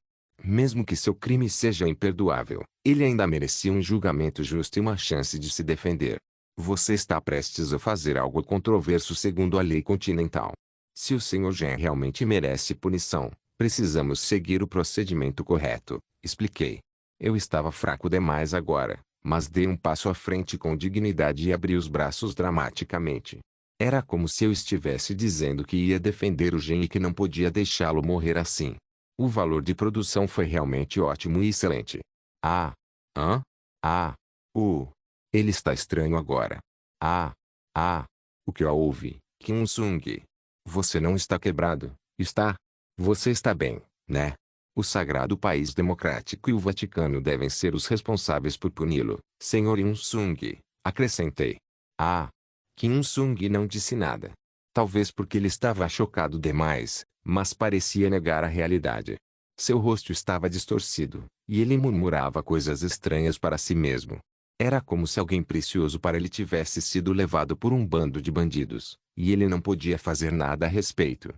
Mesmo que seu crime seja imperdoável, ele ainda merecia um julgamento justo e uma chance de se defender. Você está prestes a fazer algo controverso segundo a lei continental. Se o Sr. Gen realmente merece punição, precisamos seguir o procedimento correto, expliquei. Eu estava fraco demais agora, mas dei um passo à frente com dignidade e abri os braços dramaticamente. Era como se eu estivesse dizendo que ia defender o Gen e que não podia deixá-lo morrer assim. O valor de produção foi realmente ótimo e excelente. Ah! Hã? Ah! Ele está estranho agora. Ah! Ah! O que houve, Kim Sung? Você não está quebrado, está? Você está bem, né? O Sagrado País Democrático e o Vaticano devem ser os responsáveis por puni-lo, Sr. Kim Sung, acrescentei. Ah! Kim Sung não disse nada. Talvez porque ele estava chocado demais, mas parecia negar a realidade. Seu rosto estava distorcido, e ele murmurava coisas estranhas para si mesmo. Era como se alguém precioso para ele tivesse sido levado por um bando de bandidos, e ele não podia fazer nada a respeito.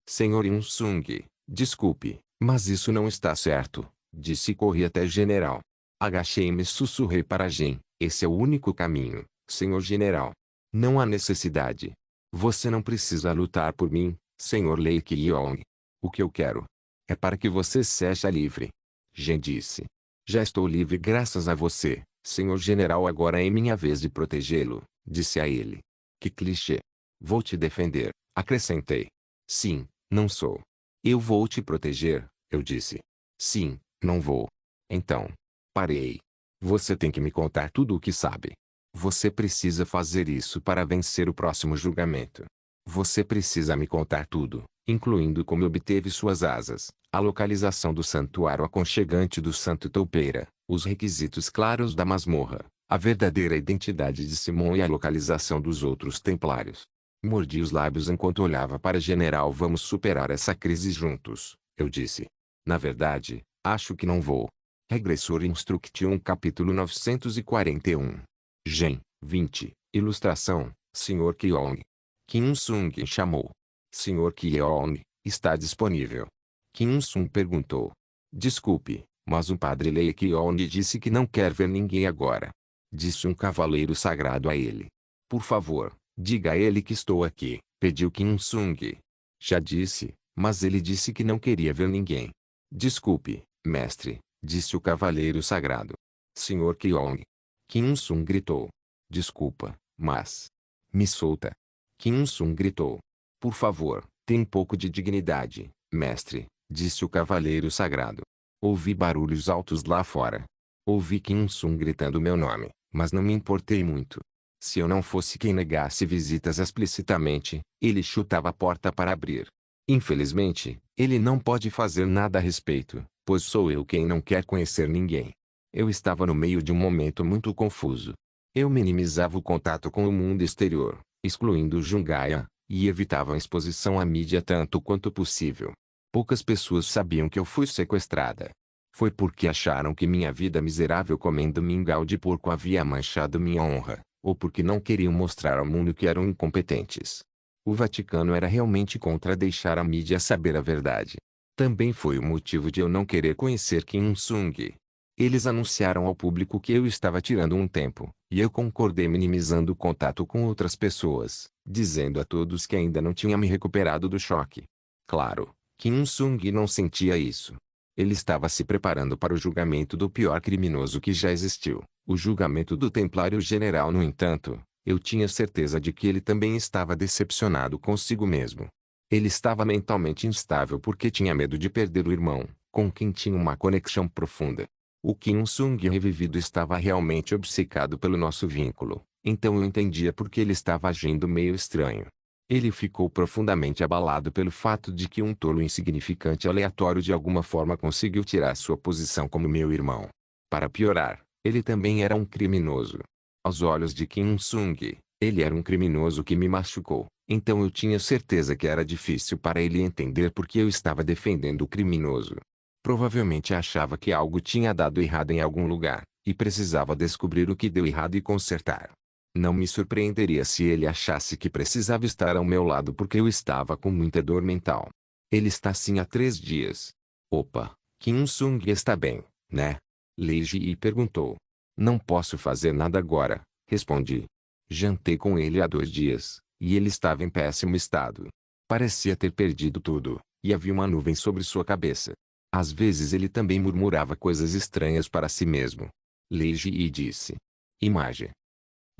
Sr. Kim Sung, desculpe, mas isso não está certo, disse e corri até o general. Agachei-me e sussurrei para Gen, esse é o único caminho, Sr. General. Não há necessidade. Você não precisa lutar por mim, Sr. Lei Kyong. O que eu quero é para que você seja livre. Gen disse. Já estou livre graças a você, Sr. General. Agora é minha vez de protegê-lo, disse a ele. Que clichê. Vou te defender, acrescentei. Sim, não sou. Eu vou te proteger, eu disse. Sim, não vou. Então. Parei. Você tem que me contar tudo o que sabe. Você precisa fazer isso para vencer o próximo julgamento. Você precisa me contar tudo, incluindo como obteve suas asas, a localização do santuário aconchegante do Santo Toupeira, os requisitos claros da masmorra, a verdadeira identidade de Simon e a localização dos outros templários. Mordi os lábios enquanto olhava para General. Vamos superar essa crise juntos, eu disse. Na verdade, acho que não vou. Regressor Instruction capítulo 941. Gen, 20, ilustração, Sr. Kyong. Kim Sung chamou. Sr. Kyong, está disponível? Kim Sung perguntou. Desculpe, mas o padre Lei Kyong disse que não quer ver ninguém agora. Disse um cavaleiro sagrado a ele. Por favor, diga a ele que estou aqui, pediu Kim Sung. Já disse, mas ele disse que não queria ver ninguém. Desculpe, mestre, disse o cavaleiro sagrado. Sr. Kyong. Kim Sung gritou. Desculpa, mas... Me solta. Kim Sung gritou. Por favor, tenha um pouco de dignidade, mestre, disse o cavaleiro sagrado. Ouvi barulhos altos lá fora. Ouvi Kim Sung gritando meu nome, mas não me importei muito. Se eu não fosse quem negasse visitas explicitamente, ele chutava a porta para abrir. Infelizmente, ele não pode fazer nada a respeito, pois sou eu quem não quer conhecer ninguém. Eu estava no meio de um momento muito confuso. Eu minimizava o contato com o mundo exterior, excluindo Jungaya, e evitava a exposição à mídia tanto quanto possível. Poucas pessoas sabiam que eu fui sequestrada. Foi porque acharam que minha vida miserável comendo mingau de porco havia manchado minha honra, ou porque não queriam mostrar ao mundo que eram incompetentes. O Vaticano era realmente contra deixar a mídia saber a verdade. Também foi o motivo de eu não querer conhecer Kim Il-sung. Eles anunciaram ao público que eu estava tirando um tempo, e eu concordei minimizando o contato com outras pessoas, dizendo a todos que ainda não tinha me recuperado do choque. Claro, Kim Il-sung não sentia isso. Ele estava se preparando para o julgamento do pior criminoso que já existiu, o julgamento do Templário General. No entanto, eu tinha certeza de que ele também estava decepcionado consigo mesmo. Ele estava mentalmente instável porque tinha medo de perder o irmão, com quem tinha uma conexão profunda. O Kim Il-sung revivido estava realmente obcecado pelo nosso vínculo, então eu entendia por que ele estava agindo meio estranho. Ele ficou profundamente abalado pelo fato de que um tolo insignificante aleatório de alguma forma conseguiu tirar sua posição como meu irmão. Para piorar, ele também era um criminoso. Aos olhos de Kim Il-sung, ele era um criminoso que me machucou, então eu tinha certeza que era difícil para ele entender por que eu estava defendendo o criminoso. Provavelmente achava que algo tinha dado errado em algum lugar, e precisava descobrir o que deu errado e consertar. Não me surpreenderia se ele achasse que precisava estar ao meu lado porque eu estava com muita dor mental. Ele está assim há 3 dias. Opa, Kim Il-sung está bem, né? Lee Ji perguntou. Não posso fazer nada agora, respondi. Jantei com ele há 2 dias, e ele estava em péssimo estado. Parecia ter perdido tudo, e havia uma nuvem sobre sua cabeça. Às vezes ele também murmurava coisas estranhas para si mesmo. Lee Ji disse. Imagem.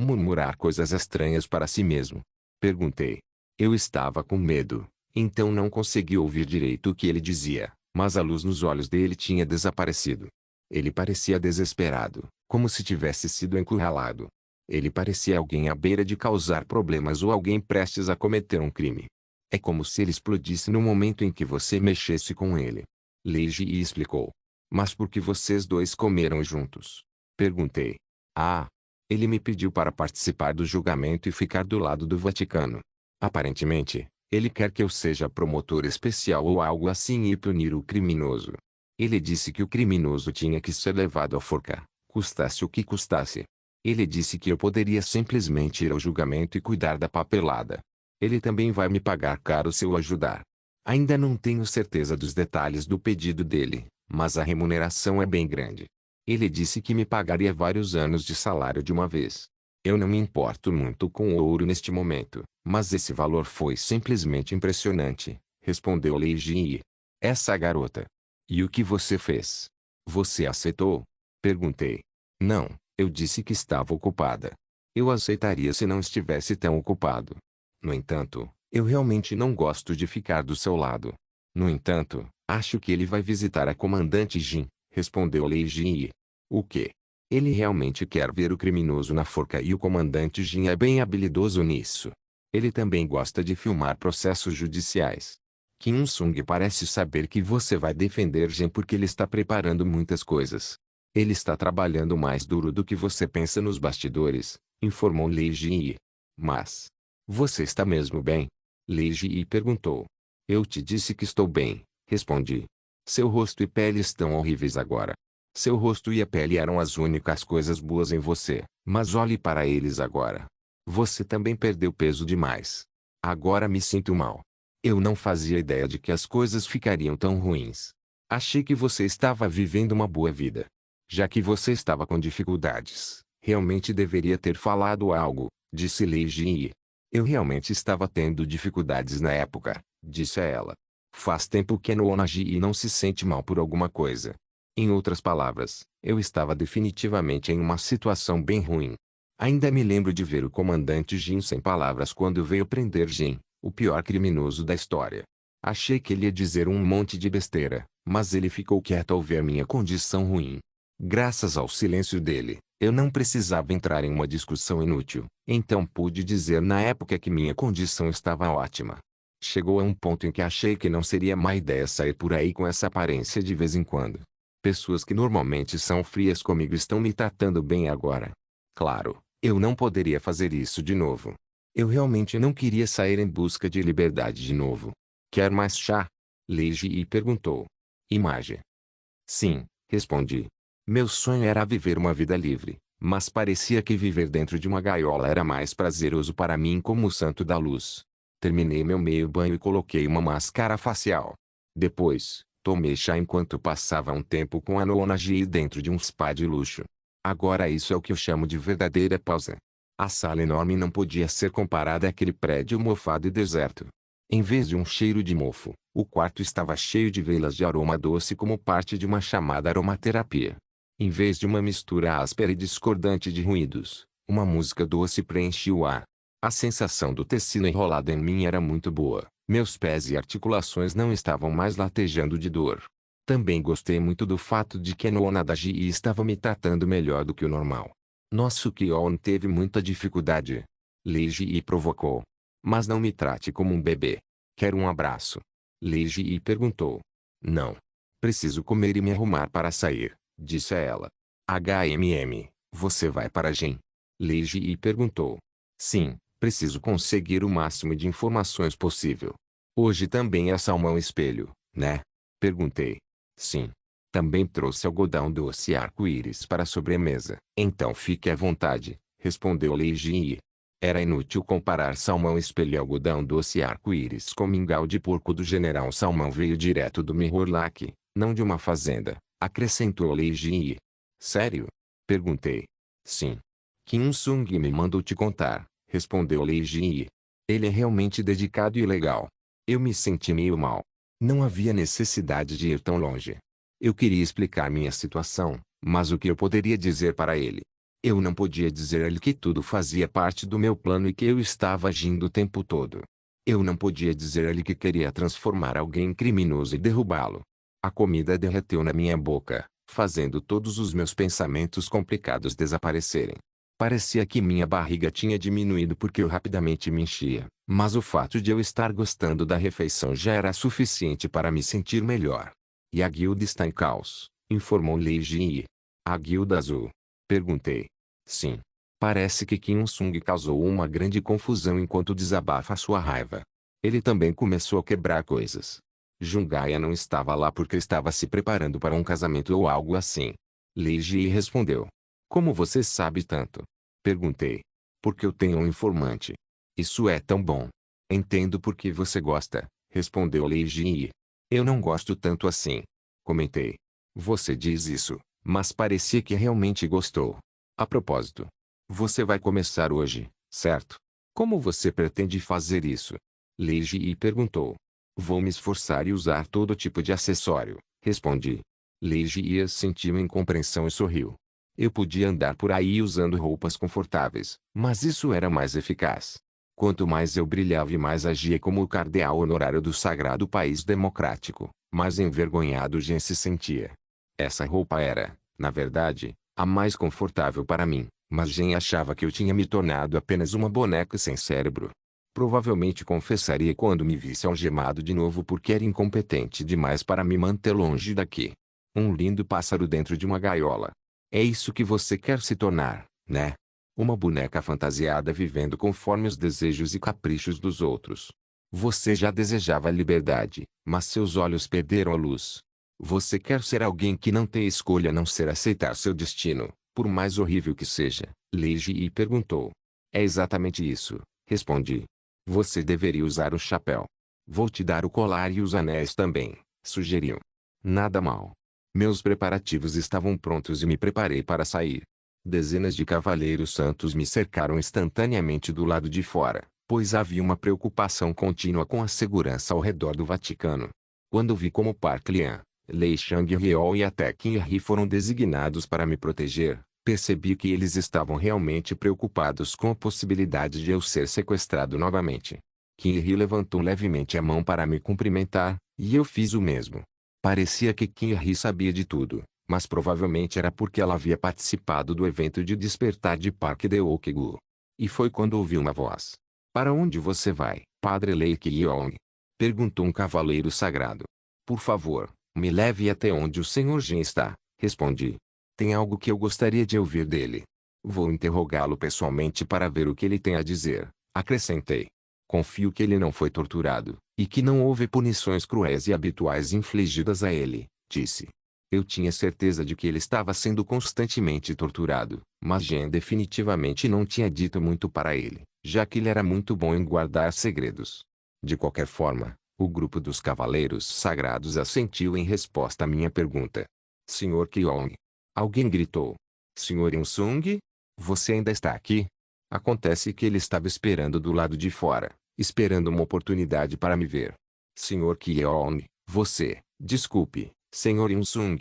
Murmurar coisas estranhas para si mesmo? Perguntei. Eu estava com medo, então não consegui ouvir direito o que ele dizia, mas a luz nos olhos dele tinha desaparecido. Ele parecia desesperado, como se tivesse sido encurralado. Ele parecia alguém à beira de causar problemas ou alguém prestes a cometer um crime. É como se ele explodisse no momento em que você mexesse com ele. Lee Ji explicou. Mas por que vocês dois comeram juntos? Perguntei. Ah! Ele me pediu para participar do julgamento e ficar do lado do Vaticano. Aparentemente, ele quer que eu seja promotor especial ou algo assim e punir o criminoso. Ele disse que o criminoso tinha que ser levado à forca, custasse o que custasse. Ele disse que eu poderia simplesmente ir ao julgamento e cuidar da papelada. Ele também vai me pagar caro se eu ajudar. Ainda não tenho certeza dos detalhes do pedido dele, mas a remuneração é bem grande. Ele disse que me pagaria vários anos de salário de uma vez. Eu não me importo muito com o ouro neste momento, mas esse valor foi simplesmente impressionante, respondeu Lei Ji. Essa garota. E o que você fez? Você aceitou? Perguntei. Não, eu disse que estava ocupada. Eu aceitaria se não estivesse tão ocupado. No entanto, eu realmente não gosto de ficar do seu lado. No entanto, acho que ele vai visitar a comandante Jin. Respondeu Lei Ji. O quê? Ele realmente quer ver o criminoso na forca e o comandante Jin é bem habilidoso nisso. Ele também gosta de filmar processos judiciais. Kim Il-sung parece saber que você vai defender Jin porque ele está preparando muitas coisas. Ele está trabalhando mais duro do que você pensa nos bastidores, informou Lei Ji. Mas, você está mesmo bem? Lei Ji perguntou. Eu te disse que estou bem, respondi. Seu rosto e pele estão horríveis agora. Seu rosto e a pele eram as únicas coisas boas em você, mas olhe para eles agora. Você também perdeu peso demais. Agora me sinto mal. Eu não fazia ideia de que as coisas ficariam tão ruins. Achei que você estava vivendo uma boa vida. Já que você estava com dificuldades, realmente deveria ter falado algo, disse Lei Ji. Eu realmente estava tendo dificuldades na época, disse a ela. Faz tempo que Noonagi não se sente mal por alguma coisa. Em outras palavras, eu estava definitivamente em uma situação bem ruim. Ainda me lembro de ver o comandante Jin sem palavras quando veio prender Jin, o pior criminoso da história. Achei que ele ia dizer um monte de besteira, mas ele ficou quieto ao ver minha condição ruim. Graças ao silêncio dele, eu não precisava entrar em uma discussão inútil, então pude dizer na época que minha condição estava ótima. Chegou a um ponto em que achei que não seria má ideia sair por aí com essa aparência de vez em quando. Pessoas que normalmente são frias comigo estão me tratando bem agora. Claro, eu não poderia fazer isso de novo. Eu realmente não queria sair em busca de liberdade de novo. Quer mais chá? Lei Ji perguntou. Imagem. Sim, respondi. Meu sonho era viver uma vida livre, mas parecia que viver dentro de uma gaiola era mais prazeroso para mim como o santo da luz. Terminei meu meio banho e coloquei uma máscara facial. Depois, tomei chá enquanto passava um tempo com a Nona Ji dentro de um spa de luxo. Agora isso é o que eu chamo de verdadeira pausa. A sala enorme não podia ser comparada àquele prédio mofado e deserto. Em vez de um cheiro de mofo, o quarto estava cheio de velas de aroma doce como parte de uma chamada aromaterapia. Em vez de uma mistura áspera e discordante de ruídos, uma música doce preenchia o ar. A sensação do tecido enrolado em mim era muito boa. Meus pés e articulações não estavam mais latejando de dor. Também gostei muito do fato de que a Nona da Ji estava me tratando melhor do que o normal. Nosso Kyon teve muita dificuldade. Lei Ji provocou. Mas não me trate como um bebê. Quer um abraço? Lei Ji perguntou. Não. Preciso comer e me arrumar para sair, disse a ela. Você vai para Gen? Lei Ji perguntou. Sim, preciso conseguir o máximo de informações possível. Hoje também é salmão espelho, né? Perguntei. Sim. Também trouxe algodão doce e arco-íris para a sobremesa. Então fique à vontade, respondeu Lei Ji. Era inútil comparar salmão espelho e algodão doce e arco-íris com mingau de porco do general Salmão veio direto do Mihorlak, não de uma fazenda, acrescentou Lei Ji. Sério? Perguntei. Sim. Kim Sung me mandou te contar, respondeu Lei Ji. Ele é realmente dedicado e legal. Eu me senti meio mal. Não havia necessidade de ir tão longe. Eu queria explicar minha situação, mas o que eu poderia dizer para ele? Eu não podia dizer a ele que tudo fazia parte do meu plano e que eu estava agindo o tempo todo. Eu não podia dizer a ele que queria transformar alguém em criminoso e derrubá-lo. A comida derreteu na minha boca, fazendo todos os meus pensamentos complicados desaparecerem. Parecia que minha barriga tinha diminuído porque eu rapidamente me enchia, mas o fato de eu estar gostando da refeição já era suficiente para me sentir melhor. E a guilda está em caos, informou Lei Ji. A guilda azul? Perguntei. Sim. Parece que Kim Sung causou uma grande confusão enquanto desabafa sua raiva. Ele também começou a quebrar coisas. Jungaya não estava lá porque estava se preparando para um casamento ou algo assim. Lei Ji respondeu. Como você sabe tanto? Perguntei. Porque eu tenho um informante. Isso é tão bom. Entendo por que você gosta, respondeu Lei Ji. Eu não gosto tanto assim. Comentei. Você diz isso, mas parecia que realmente gostou. A propósito. Você vai começar hoje, certo? Como você pretende fazer isso? Lei Ji perguntou. Vou me esforçar e usar todo tipo de acessório, respondi. Lei Ji sentiu incompreensão e sorriu. Eu podia andar por aí usando roupas confortáveis, mas isso era mais eficaz. Quanto mais eu brilhava e mais agia como o cardeal honorário do sagrado país democrático, mais envergonhado Gen se sentia. Essa roupa era, na verdade, a mais confortável para mim, mas Gen achava que eu tinha me tornado apenas uma boneca sem cérebro. Provavelmente confessaria quando me visse algemado de novo porque era incompetente demais para me manter longe daqui. Um lindo pássaro dentro de uma gaiola. É isso que você quer se tornar, né? Uma boneca fantasiada vivendo conforme os desejos e caprichos dos outros. Você já desejava liberdade, mas seus olhos perderam a luz. Você quer ser alguém que não tem escolha a não ser aceitar seu destino, por mais horrível que seja, Lei Ji perguntou. É exatamente isso, respondi. Você deveria usar o chapéu. Vou te dar o colar e os anéis também, sugeriu. Nada mal. Meus preparativos estavam prontos e me preparei para sair. Dezenas de cavaleiros santos me cercaram instantaneamente do lado de fora, pois havia uma preocupação contínua com a segurança ao redor do Vaticano. Quando vi como Park Lian, Lei Shang-Ryol e até Qin Ri foram designados para me proteger, percebi que eles estavam realmente preocupados com a possibilidade de eu ser sequestrado novamente. Qin Ri levantou levemente a mão para me cumprimentar, e eu fiz o mesmo. Parecia que Qin Ri sabia de tudo, mas provavelmente era porque ela havia participado do evento de despertar de Park Deok-gu. E foi quando ouvi uma voz. Para onde você vai, Padre Lei Kyong? Perguntou um cavaleiro sagrado. Por favor, me leve até onde o Senhor Jin está, respondi. Tem algo que eu gostaria de ouvir dele. Vou interrogá-lo pessoalmente para ver o que ele tem a dizer, acrescentei. Confio que ele não foi torturado, e que não houve punições cruéis e habituais infligidas a ele, disse. Eu tinha certeza de que ele estava sendo constantemente torturado, mas Jean definitivamente não tinha dito muito para ele, já que ele era muito bom em guardar segredos. De qualquer forma, o grupo dos cavaleiros sagrados assentiu em resposta à minha pergunta. Senhor Kyong. Alguém gritou. Senhor Insung? Você ainda está aqui? Acontece que ele estava esperando do lado de fora, esperando uma oportunidade para me ver. Senhor Kyong, você, desculpe, Senhor Insung.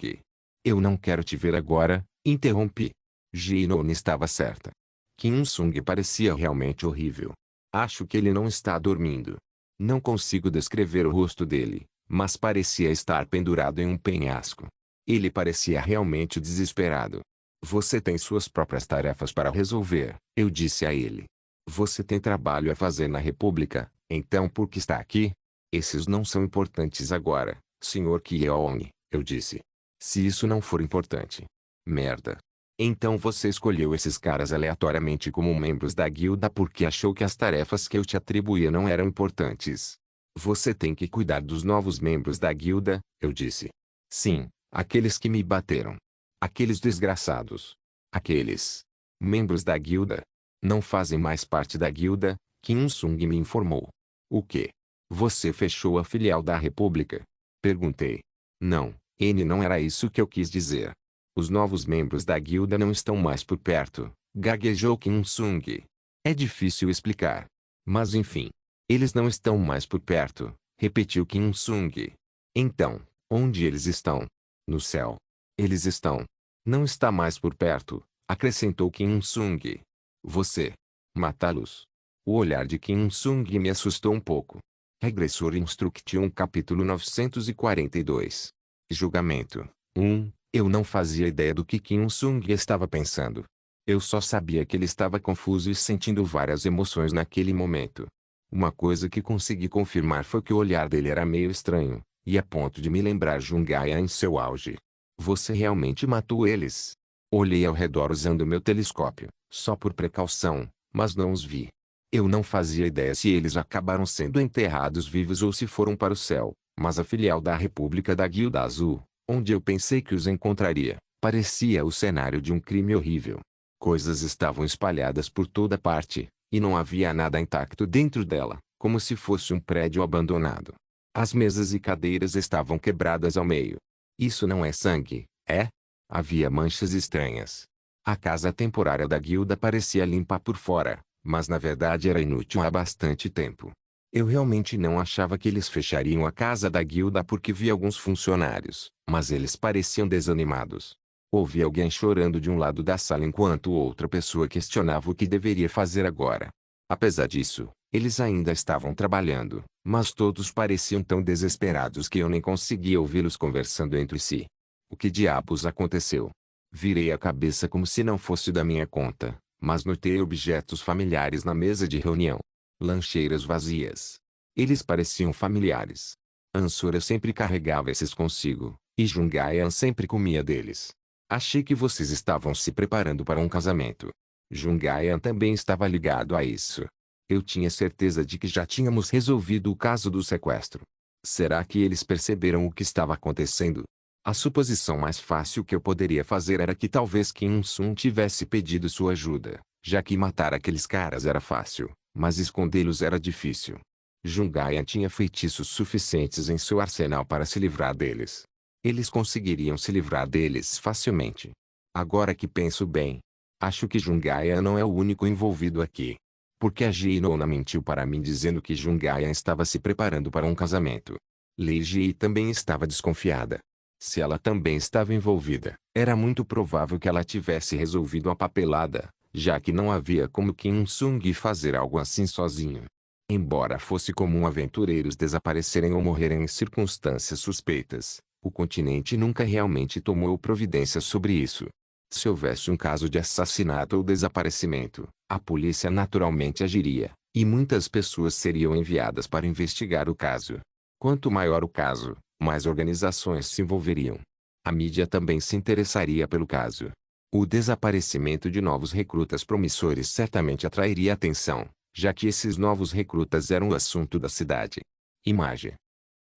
Eu não quero te ver agora, interrompi. Ji-non estava certa. Kim Il-sung parecia realmente horrível. Acho que ele não está dormindo. Não consigo descrever o rosto dele, mas parecia estar pendurado em um penhasco. Ele parecia realmente desesperado. Você tem suas próprias tarefas para resolver, eu disse a ele. Você tem trabalho a fazer na República, então por que está aqui? Esses não são importantes agora, Sr. Kyeong, eu disse. Se isso não for importante. Merda. Então você escolheu esses caras aleatoriamente como membros da guilda porque achou que as tarefas que eu te atribuía não eram importantes. Você tem que cuidar dos novos membros da guilda, eu disse. Sim, aqueles que me bateram. Aqueles desgraçados. Aqueles membros da guilda não fazem mais parte da guilda, Kim Il-sung me informou. O quê? Você fechou a filial da República? Perguntei. Não, não era isso que eu quis dizer. Os novos membros da guilda não estão mais por perto, gaguejou Kim Il-sung. É difícil explicar. Mas enfim. Eles não estão mais por perto, repetiu Kim Il-sung. Então, onde eles estão? No céu. Eles estão. Não está mais por perto, acrescentou Kim Il-sung. Você. Matá-los. O olhar de Kim Il-sung me assustou um pouco. Regressor Instruction capítulo 942. Julgamento. 1. Eu não fazia ideia do que Kim Il-sung estava pensando. Eu só sabia que ele estava confuso e sentindo várias emoções naquele momento. Uma coisa que consegui confirmar foi que o olhar dele era meio estranho, e a ponto de me lembrar Jungaia em seu auge. Você realmente matou eles? Olhei ao redor usando meu telescópio, só por precaução, mas não os vi. Eu não fazia ideia se eles acabaram sendo enterrados vivos ou se foram para o céu, mas a filial da República da Guilda Azul, onde eu pensei que os encontraria, parecia o cenário de um crime horrível. Coisas estavam espalhadas por toda parte, e não havia nada intacto dentro dela, como se fosse um prédio abandonado. As mesas e cadeiras estavam quebradas ao meio. Isso não é sangue, é? Havia manchas estranhas. A casa temporária da guilda parecia limpa por fora, mas na verdade era inútil há bastante tempo. Eu realmente não achava que eles fechariam a casa da guilda porque vi alguns funcionários, mas eles pareciam desanimados. Ouvi alguém chorando de um lado da sala enquanto outra pessoa questionava o que deveria fazer agora. Apesar disso, eles ainda estavam trabalhando, mas todos pareciam tão desesperados que eu nem conseguia ouvi-los conversando entre si. O que diabos aconteceu? Virei a cabeça como se não fosse da minha conta, mas notei objetos familiares na mesa de reunião. Lancheiras vazias. Eles pareciam familiares. Ansura sempre carregava esses consigo, e Jungayan sempre comia deles. Achei que vocês estavam se preparando para um casamento. Jungayan também estava ligado a isso. Eu tinha certeza de que já tínhamos resolvido o caso do sequestro. Será que eles perceberam o que estava acontecendo? A suposição mais fácil que eu poderia fazer era que talvez Kim Il-sung tivesse pedido sua ajuda, já que matar aqueles caras era fácil, mas escondê-los era difícil. Jungayan tinha feitiços suficientes em seu arsenal para se livrar deles. Eles conseguiriam se livrar deles facilmente. Agora que penso bem, acho que Jungayan não é o único envolvido aqui. Porque a Ji-non mentiu para mim dizendo que Jungayan estava se preparando para um casamento. Lei Ji também estava desconfiada. Se ela também estava envolvida, era muito provável que ela tivesse resolvido a papelada, já que não havia como Kim Il-sung fazer algo assim sozinho. Embora fosse comum aventureiros desaparecerem ou morrerem em circunstâncias suspeitas, o continente nunca realmente tomou providência sobre isso. Se houvesse um caso de assassinato ou desaparecimento, a polícia naturalmente agiria, e muitas pessoas seriam enviadas para investigar o caso. Quanto maior o caso, mais organizações se envolveriam. A mídia também se interessaria pelo caso. O desaparecimento de novos recrutas promissores certamente atrairia atenção, já que esses novos recrutas eram o assunto da cidade. Imagem.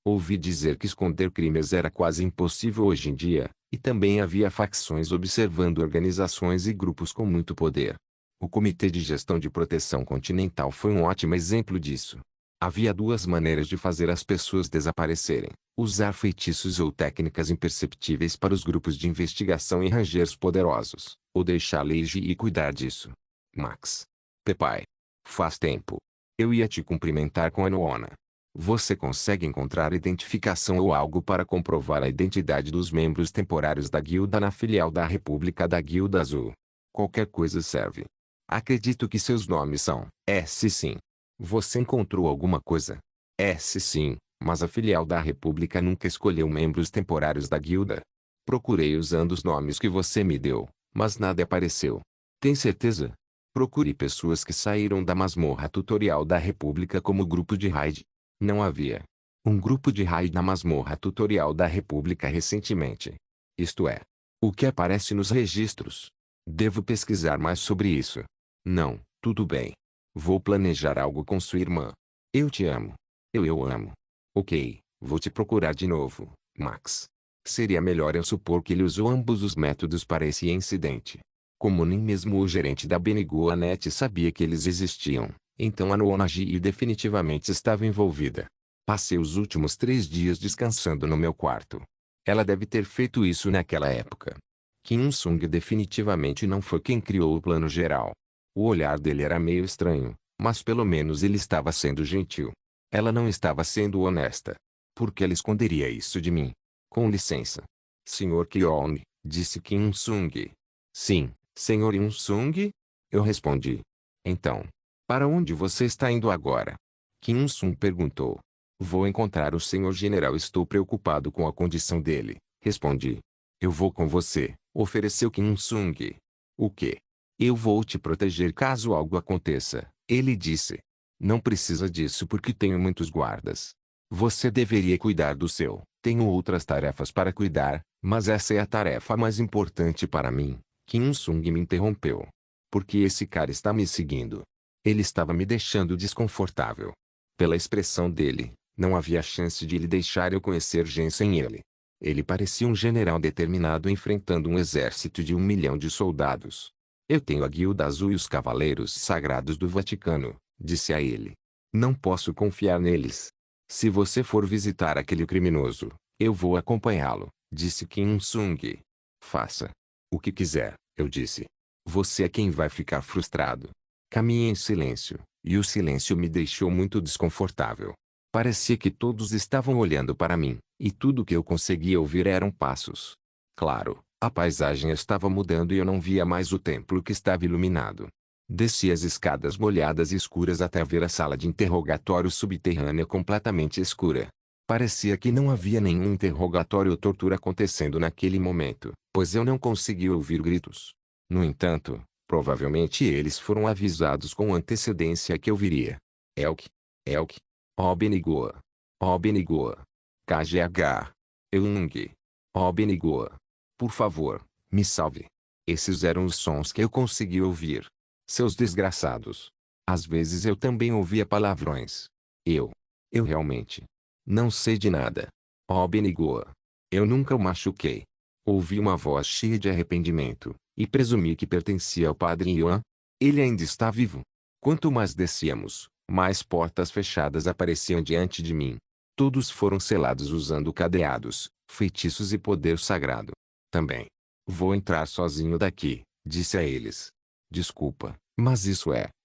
Ouvi dizer que esconder crimes era quase impossível hoje em dia, e também havia facções observando organizações e grupos com muito poder. O Comitê de Gestão de Proteção Continental foi um ótimo exemplo disso. Havia duas maneiras de fazer as pessoas desaparecerem: usar feitiços ou técnicas imperceptíveis para os grupos de investigação e rangers poderosos, ou deixar Leiji e cuidar disso. Max. Pepai. Faz tempo. Eu ia te cumprimentar com a Noona. Você consegue encontrar identificação ou algo para comprovar a identidade dos membros temporários da guilda na filial da República da Guilda Azul? Qualquer coisa serve. Acredito que seus nomes são S. Sim. Você encontrou alguma coisa? S. Sim, mas a filial da República nunca escolheu membros temporários da guilda. Procurei usando os nomes que você me deu, mas nada apareceu. Tem certeza? Procure pessoas que saíram da masmorra tutorial da República como grupo de raid. Não havia um grupo de raid na masmorra tutorial da República recentemente. Isto é, o que aparece nos registros. Devo pesquisar mais sobre isso. Não, tudo bem. Vou planejar algo com sua irmã. Eu te amo. Eu amo. Ok, vou te procurar de novo, Max. Seria melhor eu supor que ele usou ambos os métodos para esse incidente. Como nem mesmo o gerente da Benigua Net sabia que eles existiam, então a Noona Ji definitivamente estava envolvida. Passei os últimos 3 dias descansando no meu quarto. Ela deve ter feito isso naquela época. Kim Sung definitivamente não foi quem criou o plano geral. O olhar dele era meio estranho, mas pelo menos ele estava sendo gentil. Ela não estava sendo honesta. Por que ela esconderia isso de mim? Com licença. Sr. Kyon, disse Kim Sung. Sim, Sr. Yun Sung? Eu respondi. Então, para onde você está indo agora? Kim Sung perguntou. Vou encontrar o Sr. General. Estou preocupado com a condição dele, respondi. Eu vou com você, ofereceu Kim Sung. O quê? Eu vou te proteger caso algo aconteça, ele disse. Não precisa disso porque tenho muitos guardas. Você deveria cuidar do seu. Tenho outras tarefas para cuidar, mas essa é a tarefa mais importante para mim. Kim Sung me interrompeu. Porque esse cara está me seguindo. Ele estava me deixando desconfortável. Pela expressão dele, não havia chance de ele deixar eu conhecer Jensen ele. Ele parecia um general determinado enfrentando um exército de 1 milhão de soldados. Eu tenho a Guilda Azul e os Cavaleiros Sagrados do Vaticano, disse a ele. Não posso confiar neles. Se você for visitar aquele criminoso, eu vou acompanhá-lo, disse Kim Sung. Faça o que quiser, eu disse. Você é quem vai ficar frustrado. Caminhei em silêncio, e o silêncio me deixou muito desconfortável. Parecia que todos estavam olhando para mim, e tudo que eu conseguia ouvir eram passos. Claro, a paisagem estava mudando e eu não via mais o templo que estava iluminado. Desci as escadas molhadas e escuras até ver a sala de interrogatório subterrânea completamente escura. Parecia que não havia nenhum interrogatório ou tortura acontecendo naquele momento, pois eu não conseguia ouvir gritos. No entanto, provavelmente eles foram avisados com antecedência que eu viria. Elk. Elk. Ó Benigua. Ó Benigua. KGH. Eung. Ó Benigua. Por favor, me salve. Esses eram os sons que eu conseguia ouvir. Seus desgraçados. Às vezes eu também ouvia palavrões. Eu realmente não sei de nada. Ó Benigua. Eu nunca o machuquei. Ouvi uma voz cheia de arrependimento, e presumi que pertencia ao Padre Yuan. Ele ainda está vivo. Quanto mais descíamos, mais portas fechadas apareciam diante de mim. Todos foram selados usando cadeados, feitiços e poder sagrado. Também. Vou entrar sozinho daqui, disse a eles. Desculpa, mas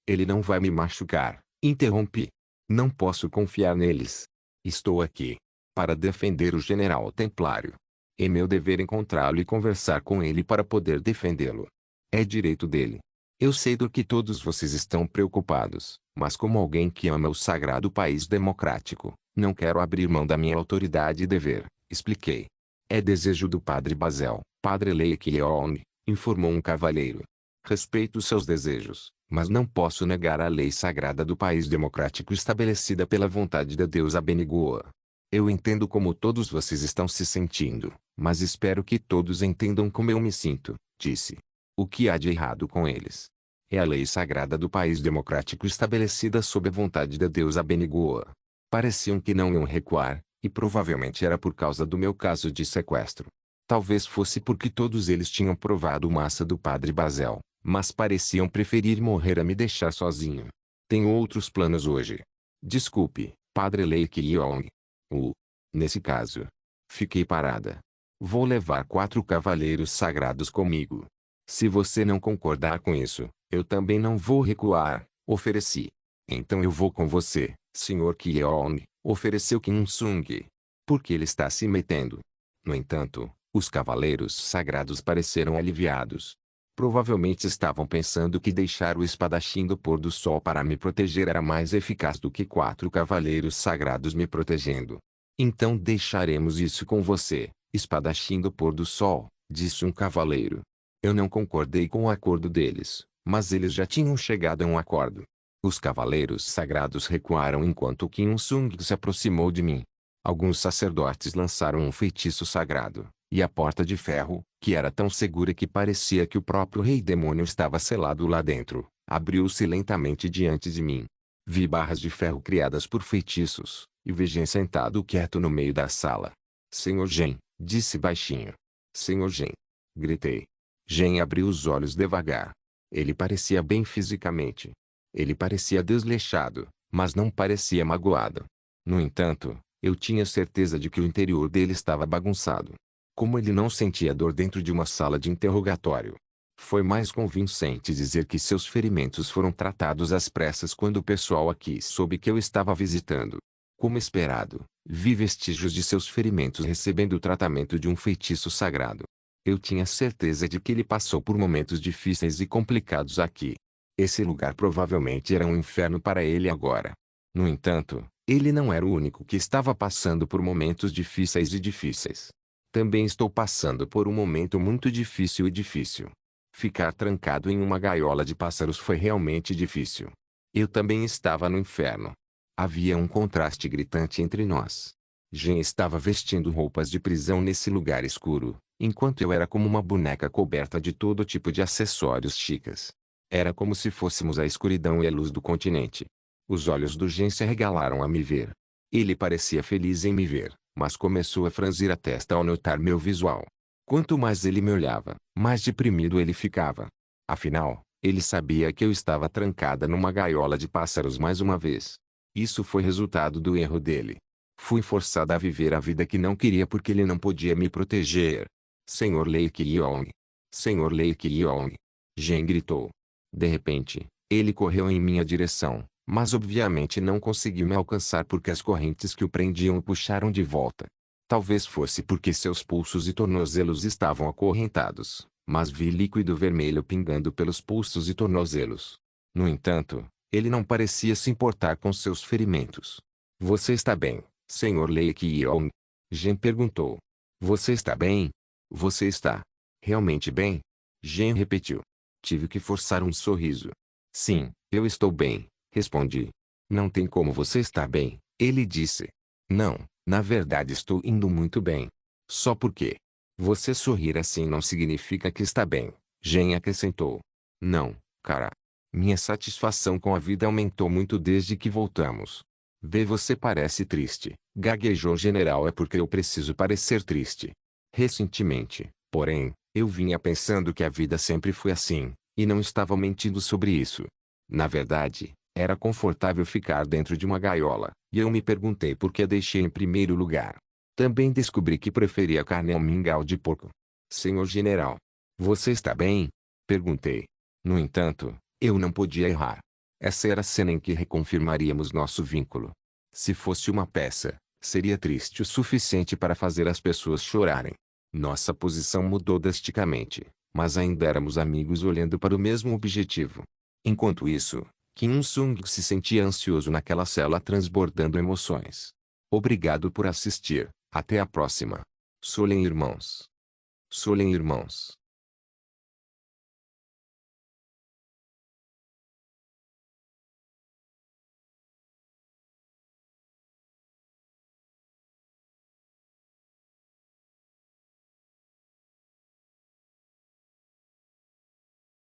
ele não vai me machucar, interrompi. Não posso confiar neles. Estou aqui para defender o general templário. É meu dever encontrá-lo e conversar com ele para poder defendê-lo. É direito dele. Eu sei do que todos vocês estão preocupados, mas como alguém que ama o sagrado país democrático, não quero abrir mão da minha autoridade e dever, expliquei. É desejo do Padre Basel, Padre Leikyeon, informou um cavalheiro. Respeito seus desejos, mas não posso negar a lei sagrada do país democrático estabelecida pela vontade de Deus a Benigua. Eu entendo como todos vocês estão se sentindo, mas espero que todos entendam como eu me sinto, disse. O que há de errado com eles? É a lei sagrada do país democrático estabelecida sob a vontade de Deus Abengoa. Pareciam que não iam recuar, e provavelmente era por causa do meu caso de sequestro. Talvez fosse porque todos eles tinham provado massa do padre Basel, mas pareciam preferir morrer a me deixar sozinho. Tenho outros planos hoje. Desculpe, padre Lei Kyong. Nesse caso. Fiquei parada. Vou levar 4 cavaleiros sagrados comigo. Se você não concordar com isso, eu também não vou recuar, ofereci. Então eu vou com você, Sr. Kyong, ofereceu Kim Sung. Porque ele está se metendo. No entanto, os cavaleiros sagrados pareceram aliviados. Provavelmente estavam pensando que deixar o espadachim do pôr do sol para me proteger era mais eficaz do que 4 cavaleiros sagrados me protegendo. Então deixaremos isso com você, espadachim do pôr do sol, disse um cavaleiro. Eu não concordei com o acordo deles, mas eles já tinham chegado a um acordo. Os cavaleiros sagrados recuaram enquanto Kim Sung se aproximou de mim. Alguns sacerdotes lançaram um feitiço sagrado, e a porta de ferro, que era tão segura que parecia que o próprio rei demônio estava selado lá dentro, abriu-se lentamente diante de mim. Vi barras de ferro criadas por feitiços, e vi Gen sentado quieto no meio da sala. Senhor Gen, disse baixinho. Senhor Gen. Gritei. Gen abriu os olhos devagar. Ele parecia bem fisicamente. Ele parecia desleixado, mas não parecia magoado. No entanto, eu tinha certeza de que o interior dele estava bagunçado. Como ele não sentia dor dentro de uma sala de interrogatório. Foi mais convincente dizer que seus ferimentos foram tratados às pressas quando o pessoal aqui soube que eu estava visitando. Como esperado, vi vestígios de seus ferimentos recebendo o tratamento de um feitiço sagrado. Eu tinha certeza de que ele passou por momentos difíceis e complicados aqui. Esse lugar provavelmente era um inferno para ele agora. No entanto, ele não era o único que estava passando por momentos difíceis e difíceis. Também estou passando por um momento muito difícil e difícil. Ficar trancado em uma gaiola de pássaros foi realmente difícil. Eu também estava no inferno. Havia um contraste gritante entre nós. Gen estava vestindo roupas de prisão nesse lugar escuro, enquanto eu era como uma boneca coberta de todo tipo de acessórios chiques. Era como se fôssemos a escuridão e a luz do continente. Os olhos do Gen se arregalaram a me ver. Ele parecia feliz em me ver, mas começou a franzir a testa ao notar meu visual. Quanto mais ele me olhava, mais deprimido ele ficava. Afinal, ele sabia que eu estava trancada numa gaiola de pássaros mais uma vez. Isso foi resultado do erro dele. Fui forçada a viver a vida que não queria porque ele não podia me proteger. Senhor Lei Kyong. Senhor Lei Kyong. Gen gritou. De repente, ele correu em minha direção, mas obviamente não conseguiu me alcançar porque as correntes que o prendiam o puxaram de volta. Talvez fosse porque seus pulsos e tornozelos estavam acorrentados, mas vi líquido vermelho pingando pelos pulsos e tornozelos. No entanto, ele não parecia se importar com seus ferimentos. Você está bem, Senhor Lei Kyong? Gen perguntou. Você está bem? Você está realmente bem? Gen repetiu. Tive que forçar um sorriso. Sim, eu estou bem, respondi. Não tem como você estar bem, ele disse. Não, na verdade estou indo muito bem. Só porque você sorrir assim não significa que está bem, Gen acrescentou. Não, cara. Minha satisfação com a vida aumentou muito desde que voltamos. Vê, você parece triste, gaguejou o general. É porque eu preciso parecer triste. Recentemente, porém, eu vinha pensando que a vida sempre foi assim, e não estava mentindo sobre isso. Na verdade, era confortável ficar dentro de uma gaiola, e eu me perguntei por que a deixei em primeiro lugar. Também descobri que preferia carne ao mingau de porco. Senhor general, você está bem? Perguntei. No entanto, eu não podia errar. Essa era a cena em que reconfirmaríamos nosso vínculo. Se fosse uma peça, seria triste o suficiente para fazer as pessoas chorarem. Nossa posição mudou drasticamente, mas ainda éramos amigos olhando para o mesmo objetivo. Enquanto isso, Kim Sung se sentia ansioso naquela cela transbordando emoções. Obrigado por assistir, até a próxima. Solen irmãos. Solen irmãos.